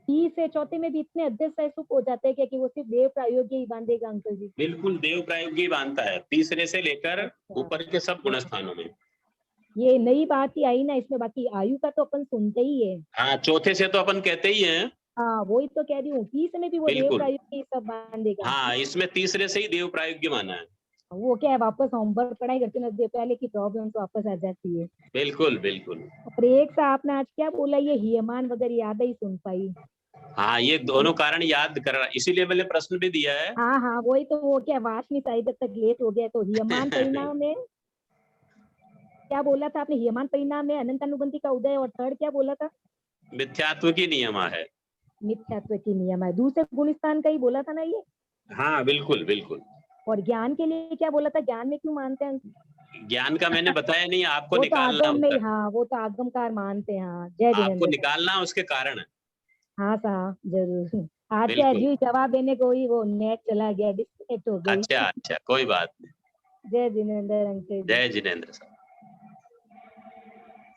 30 से चौथे में भी इतने अध्यक्ष हो जाते हैं कि वो सिर्फ देव प्रायोग्य ही बांधेगा अंकल जी। बिल्कुल देव प्रायोग्य ही बांधता है, तीसरे से लेकर ऊपर के सब गुण स्थानों में। ये नई बात ही आई ना इसमें, बाकी आयु का तो अपन सुनते ही है। हाँ, चौथे से तो अपन कहते ही हैं। हाँ वही तो कह रही हूँ, 30 में भी वो देव प्रायोग्य ही सब बांधेगा। हाँ, इसमें तीसरे से ही देव प्रायोग्य माना है। वो क्या है, वापस होमवर्क पढ़ाई करते ना, पहले की प्रॉब्लम तो वापस आ जाती है। बिल्कुल बिल्कुल। और एक सा आपने आज क्या बोला, ये हियमान वगैरह याद ही सुन पाई। हाँ, ये दोनों कारण याद कर रहा, इसीलिए मैंने प्रश्न भी दिया है। हाँ हाँ वही तो, वो क्या वाशनी शायद तक लेट हो गया, तो हियमान परिणाम में क्या बोला था आपने? हियमान परिणाम में अनंत अनुबंधी का उदय, और थर्ड क्या बोला था? मिथ्यात्व की नियमा है। मिथ्यात्व की नियम है, दूसरे गुण स्थान का ही बोला था ना ये। हाँ बिल्कुल बिल्कुल। और ज्ञान के लिए क्या बोला था? ज्ञान में क्यों मानते हैं? ज्ञान का मैंने बताया नहीं, आपको वो तो निकालना आगम में, उत्तर। हाँ वो तो आगमकार मानते हैं। हाँ जय आपको जिनेंद्र। निकालना उसके कारण है। हाँ साहब जरूर। आज क्या बिल्कुल। जी जवाब देने को ही वो नेट चला गया, डिस्कनेक्ट हो गई। अच्छा अच्छा, कोई बात नहीं। जय जिनेंद्र अंकल जी। जय जिनेंद्र साहब।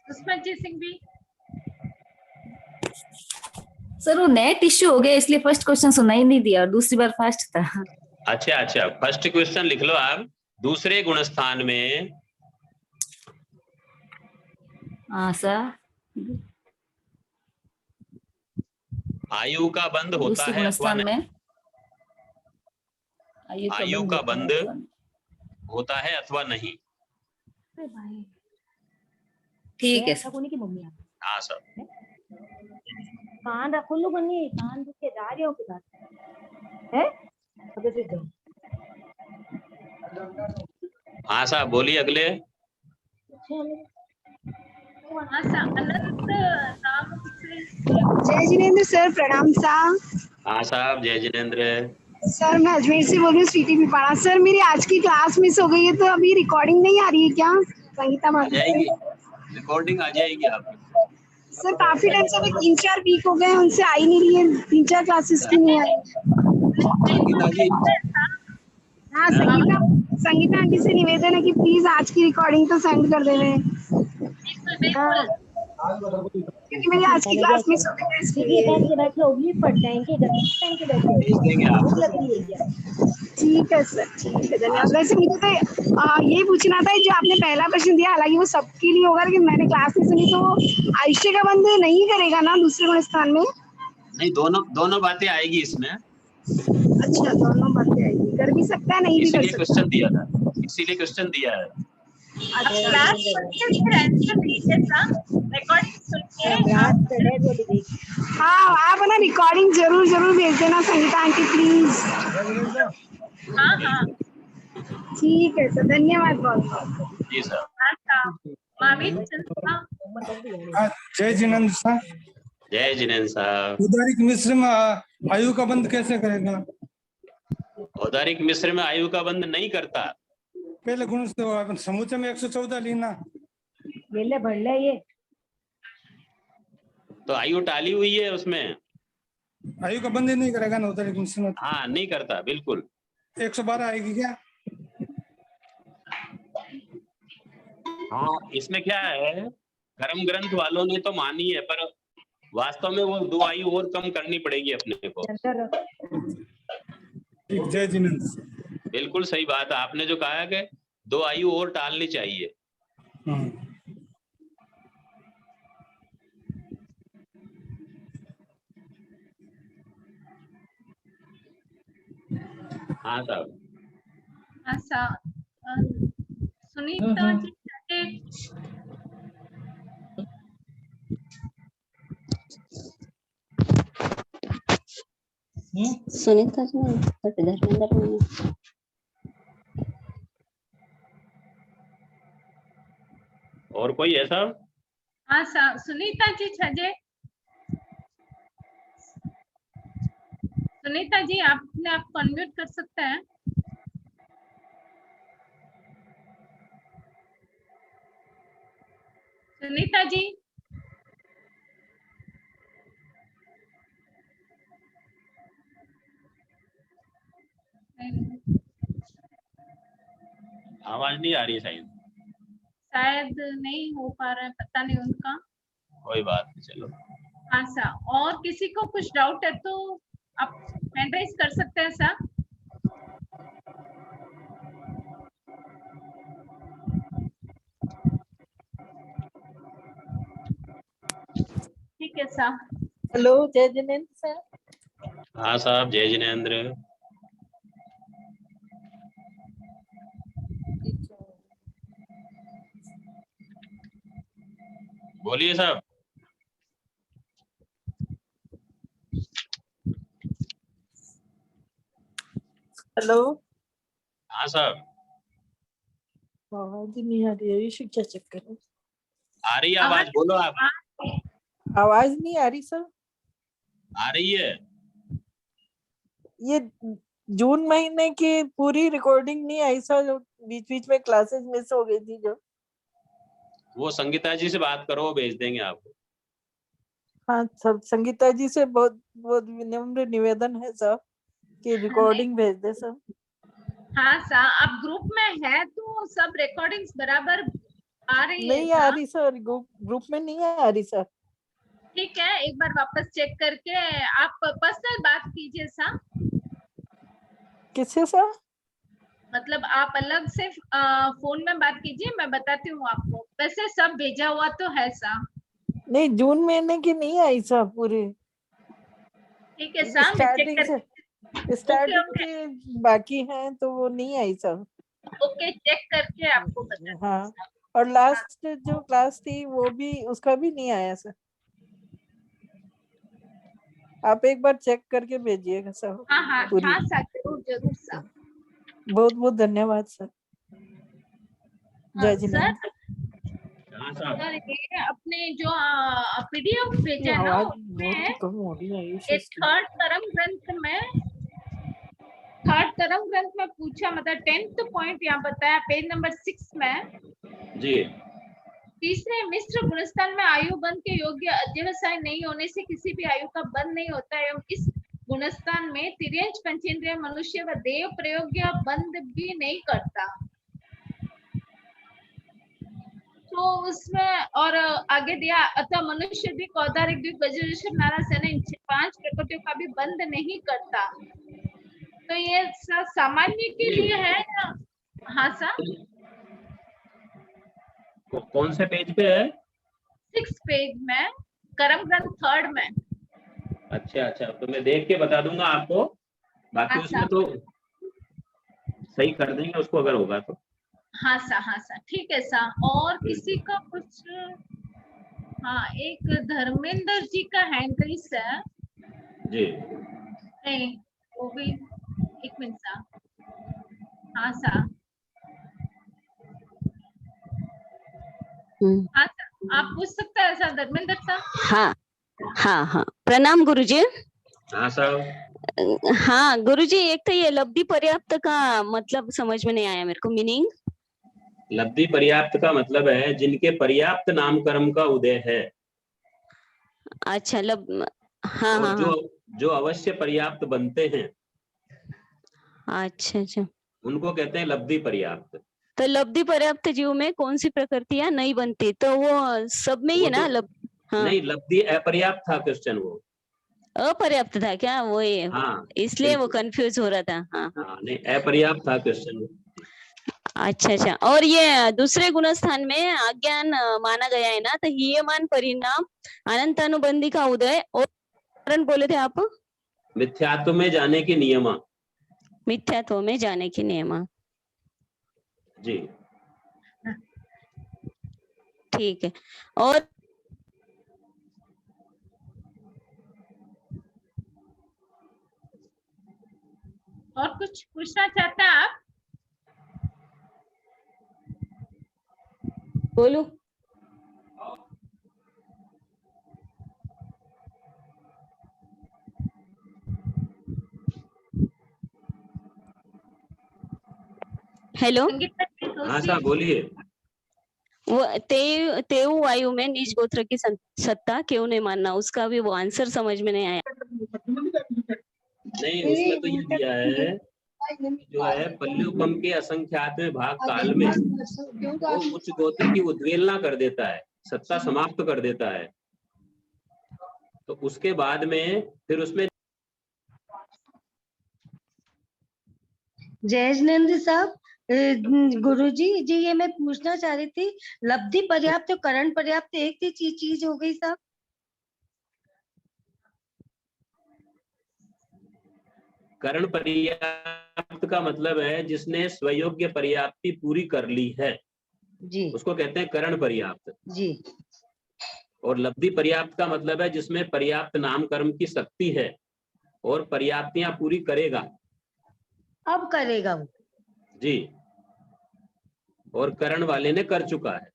सुषमाजीत सिंह भी। सर वो नेट इश्यू हो गया इसलिए फर्स्ट क्वेश्चन सुनाई नहीं दिया और दूसरी बार फास्ट था। अच्छा अच्छा, फर्स्ट क्वेश्चन लिख लो आप। दूसरे गुण स्थान में हाँ सर, आयु का बंध होता दूसरे है गुण अथवा स्थान नहीं? में आयु का बंध होता है अथवा नहीं? ठीक है सर। की मम्मी हाँ सर। कान रखो लो बनी, कान दुख के जा रहे हो के है। अबे से जाओ। हाँ साहब बोलिए अगले। हाँ सा अनंत नाम से। जय जिनेंद्र सर, प्रणाम सा। हाँ साहब, जय जिनेंद्र। सर मैं अजमेर से बोल रही हूँ, स्वीटी पिपाड़ा। सर मेरी आज की क्लास मिस हो गई है, तो अभी रिकॉर्डिंग नहीं आ रही है क्या? संगीता आ मैम जाएगी, रिकॉर्डिंग आ जाएगी आपकी। सर काफी टाइम से, 3-4 वीक हो गए उनसे आई नहीं रही है, 3-4 क्लासेस की नहीं आई। संगीता जी। हाँ संगीता आंटी से निवेदन है कि प्लीज आज की रिकॉर्डिंग तो सेंड कर दे रहे, क्योंकि मेरी आज की क्लास मिस हो गई है इसलिए। बैठे होगी पर टाइम के बैठे भेज देंगे आप। लग रही है क्या? ठीक है सर, ठीक है, धन्यवाद। वैसे मुझे तो ये पूछना था, जो आपने पहला प्रश्न दिया, हालांकि वो सबके लिए होगा, लेकिन मैंने क्लास में सुनी तो आयुष्य का बंध नहीं करेगा ना दूसरे गुण स्थान में? नहीं, दोनों बातें आएगी इसमें। अच्छा, दोनों बातें आएगी, कर भी सकता है, नहीं भी कर इसीलिए सकता। क्वेश्चन दिया था, इसीलिए क्वेश्चन दिया है। अच्छा, क्लास करके फिर आंसर दीजिए सा, रिकॉर्डिंग सुन के। हाँ आप ना रिकॉर्डिंग जरूर भेज देना संगीता आंटी, प्लीज। हाँ हाँ ठीक है सर, धन्यवाद बहुत बहुत। जी सर। हाँ सा मामी संस्था। जय जिनेंद्र साहब। जय जिनेंद्र साहब। उदारिक मिश्र में आयु का बंध कैसे करेगा? औदारिक मिश्र में आयु का बंध नहीं करता। पहले गुण से समूचे में 114 लीना ले भर ले ये। तो आयु टाली हुई है उसमें, आयु का बंध ही नहीं करेगा ना उदारिक मिश्र में। हाँ नहीं करता बिल्कुल। 112 आएगी क्या? हाँ, इसमें क्या है, कर्म ग्रंथ वालों ने तो मानी है, पर वास्तव में वो 2 आयु और कम करनी पड़ेगी अपने को। ठीक, जय जिनेंद्र। बिल्कुल सही बात है, आपने जो कहा है कि 2 आयु और टालनी चाहिए। हाँ साहब। हाँ सा सुनीता जी के। सुनीता जी धर्मेंद्र और कोई है साहब? हाँ साहब, सुनीता जी छजे। सुनीता जी आप अपने आप को अनम्यूट कर सकते हैं। सुनीता जी। आवाज नहीं आ रही शायद। शायद नहीं हो पा रहा है, पता नहीं उनका। कोई बात नहीं, चलो। हाँ साहब, और किसी को कुछ डाउट है तो आप हैंड राइज कर सकते हैं साहब। ठीक है साहब। हेलो, जय जिनेन्द्र सर। हाँ साहब, जय जिनेन्द्र। बोलिए साहब। हेलो। हाँ साहब। आवाज ही नहीं आ रही है, ये क्या चक्कर है? आ रही है आवाज, बोलो आप। आवाज नहीं आ रही सर। आ रही है। ये जून महीने की पूरी रिकॉर्डिंग नहीं आई सर, जो बीच बीच में क्लासेस मिस हो गई थी जो। वो संगीता जी से बात करो, वो भेज देंगे आपको। हाँ सब, संगीता जी से बहुत बहुत विनम्र निवेदन है सर कि रिकॉर्डिंग भेज दे सर। हाँ साहब, आप ग्रुप में है तो सब रिकॉर्डिंग्स बराबर आ रही है? नहीं आ रही सर, ग्रुप में नहीं आ रही सर। ठीक है, एक बार वापस चेक करके आप पर्सनल बात कीजिए साहब। किससे सर? मतलब आप अलग से फोन में बात कीजिए, मैं बताती हूँ आपको। वैसे सब भेजा हुआ तो है साहब। नहीं, जून महीने की नहीं आई सर पूरी। ठीक है साहब, मैं चेक कर स्टार्टिंग के बाकी हैं तो वो नहीं आई सर। ओके, चेक करके आपको बताती हूँ। हाँ, और लास्ट जो क्लास थी वो भी, उसका भी नहीं आया सर। आप एक बार चेक करके भेजिएगा सर। हाँ हाँ पूरी। हाँ सर, जरूर जरूर सर। बहुत बहुत धन्यवाद सर। जय जिनेन्द्र। सर ये अपने जो पीडीएफ भेजा है ना, उसमें कम हो रही है ये थर्ड तरंग ग्रंथ में पूछा, मतलब 10th पॉइंट यहाँ बताया पेज नंबर 6 में जी। तीसरे मिश्र गुणस्थान में आयु बंध के योग्य अध्यवसाय नहीं होने से किसी भी आयु का बंध नहीं होता एवं इस गुणस्थान में तिर्यंच पंचेंद्रिय मनुष्य व देव प्रयोग्य बंध भी नहीं करता। तो उसमें और आगे दिया, अतः मनुष्य द्विक, औदारिक द्विक, वज्रऋषभ, नारा, सेना इन 5 प्रकृतियों का भी बंध नहीं करता। तो ये सामान्य के लिए है या? हाँ सर। कौन से पेज पे है? 6 पेज में, कर्म ग्रंथ 3rd में। अच्छा अच्छा, तो मैं देख के बता दूंगा आपको, बाकी उसमें तो सही कर देंगे उसको अगर होगा तो। हाँ सर, ठीक है सर। और किसी का कुछ? हाँ, एक धर्मेंद्र जी का हैंड रेस है जी। नहीं, वो भी एक मिनट सर। हाँ सर, हाँ सर, आप पूछ सकते हैं सर धर्मेंद्र सर। हाँ हाँ हाँ, प्रणाम गुरुजी। हाँ साहब। हाँ गुरुजी, एक तो ये लब्धि पर्याप्त का मतलब समझ में नहीं आया मेरे को, मीनिंग। लब्धि पर्याप्त का मतलब है जिनके पर्याप्त नामकर्म का उदय है। अच्छा, हाँ और हाँ जो अवश्य पर्याप्त बनते हैं, अच्छा अच्छा, उनको कहते हैं लब्धि पर्याप्त। तो लब्धि पर्याप्त जीव में कौन सी प्रकृतियां नहीं बनती? तो वो सब में ही है ना? हाँ। नहीं, लब्धि अपर्याप्त था क्वेश्चन, वो अपर्याप्त था क्या? वो ये हाँ, इसलिए वो कंफ्यूज हो रहा था। हाँ हाँ, नहीं अपर्याप्त था क्वेश्चन। अच्छा अच्छा। और ये दूसरे गुणस्थान में अज्ञान माना गया है ना, तो हीयमान परिणाम अनंत अनुबंधी का उदय, और कारण बोले थे आप? मिथ्यात्व में जाने की नियमा। मिथ्यात्व में जाने की नियमा, जी ठीक है। और कुछ पूछना चाहते हैं आप? बोलो। हेलो, संगीता जी हाँ दोषी साहब बोलिए। वो तेऊ वायु में नीच गोत्र की सत्ता क्यों नहीं मानना, उसका भी वो आंसर समझ में नहीं आया। नहीं, उसमें तो ये दिया है जो है पल्लुकम के असंख्यात में भाग काल में वो उच्च गोत्र की उद्वेलना कर देता है, सत्ता समाप्त कर देता है। तो उसके बाद में फिर उसमें जयनंद साहब, गुरुजी जी ये मैं पूछना चाह रही थी, लब्धि पर्याप्त और करण पर्याप्त एक ही चीज हो गई साहब? करण पर्याप्त का मतलब है जिसने स्वयोग्य पर्याप्ति पूरी कर ली है जी, उसको कहते हैं करण पर्याप्त जी। और लब्धि पर्याप्त का मतलब है जिसमें पर्याप्त नाम कर्म की शक्ति है और पर्याप्तियां पूरी करेगा। अब करेगा वो? जी, और करण वाले ने कर चुका है।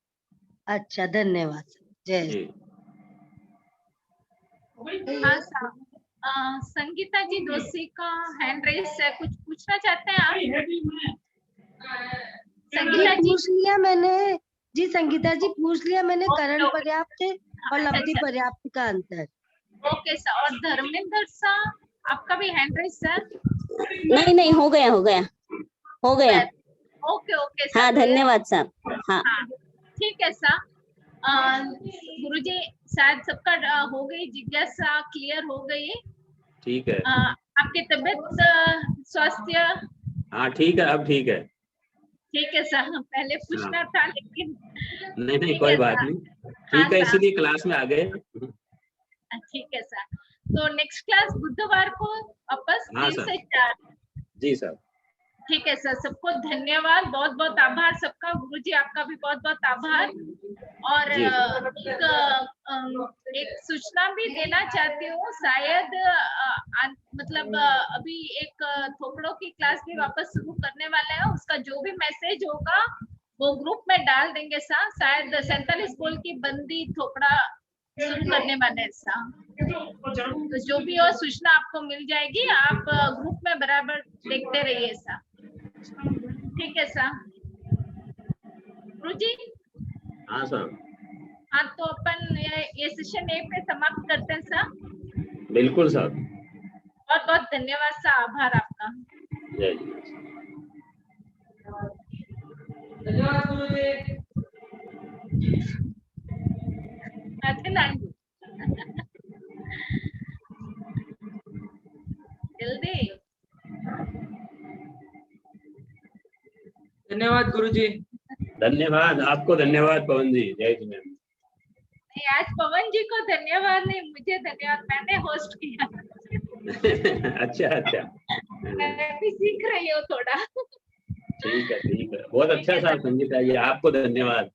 अच्छा, धन्यवाद। जय जी। हाँ साहब, संगीता जी दोषी का हैंड रेस है, कुछ पूछना चाहते हैं आप? संगीता जी पूछ लिया मैंने जी, संगीता जी पूछ लिया मैंने, करण पर्याप्त और लब्धि पर्याप्त का अंतर। Okay sir. और धर्मेंद्र सर आपका भी हैंड रेस है? नहीं, हो गया। Okay okay sir. हाँ, धन्यवाद साहब। हाँ, ठीक है सर। गुरुजी शायद सबका हो गई, जिज्ञासा क्लियर हो गई। ठीक है। आपकी तबीयत स्वास्थ्य? हाँ ठीक है, अब ठीक है। ठीक है सर, पहले पूछना था लेकिन नहीं कोई बात नहीं, ठीक है, इसीलिए क्लास में आ गए। ठीक है सर। तो नेक्स्ट क्लास बुधवार को वापस 3 से 4। जी सर। ठीक है सर, सबको धन्यवाद, बहुत बहुत आभार सबका। गुरुजी आपका भी बहुत बहुत आभार। और एक सूचना भी देना चाहती हूँ, शायद मतलब अभी एक थोपड़ों की क्लास भी वापस शुरू करने वाले हैं, उसका जो भी मैसेज होगा वो ग्रुप में डाल देंगे सर। शायद 47 बोल की बंदी थोपड़ा शुरू करने वाले हैं सर, तो जो भी हो सूचना आपको मिल जाएगी, आप ग्रुप में बराबर देखते रहिए सर। ठीक है सर। गुरुजी? हाँ सर। हाँ, तो अपन ये सेशन 1 पे समाप्त करते हैं सर। बिल्कुल सर। बहुत बहुत धन्यवाद सर, आभार आपका। जय धन्यवाद गुरुजी। जल्दी। धन्यवाद गुरुजी। धन्यवाद आपको, धन्यवाद पवन जी। जय जी मैम। नहीं, आज पवन जी को धन्यवाद नहीं, मुझे धन्यवाद, मैंने होस्ट किया। अच्छा। मैं भी सीख रही हूँ थोड़ा। ठीक है, बहुत अच्छा साहब संगीता जी, आपको धन्यवाद।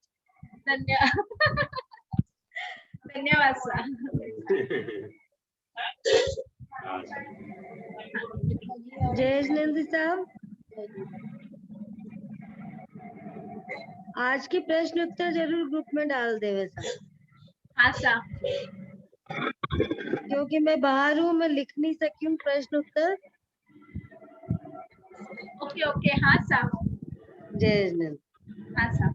धन्यवाद सर। जयनंद साहब, आज के प्रश्न उत्तर जरूर ग्रुप में डाल देवे सर। हाँ सर। क्योंकि मैं बाहर हूँ, मैं लिख नहीं सकी हूँ प्रश्न उत्तर। ओके हाँ सर। जयनंद। हाँ सर।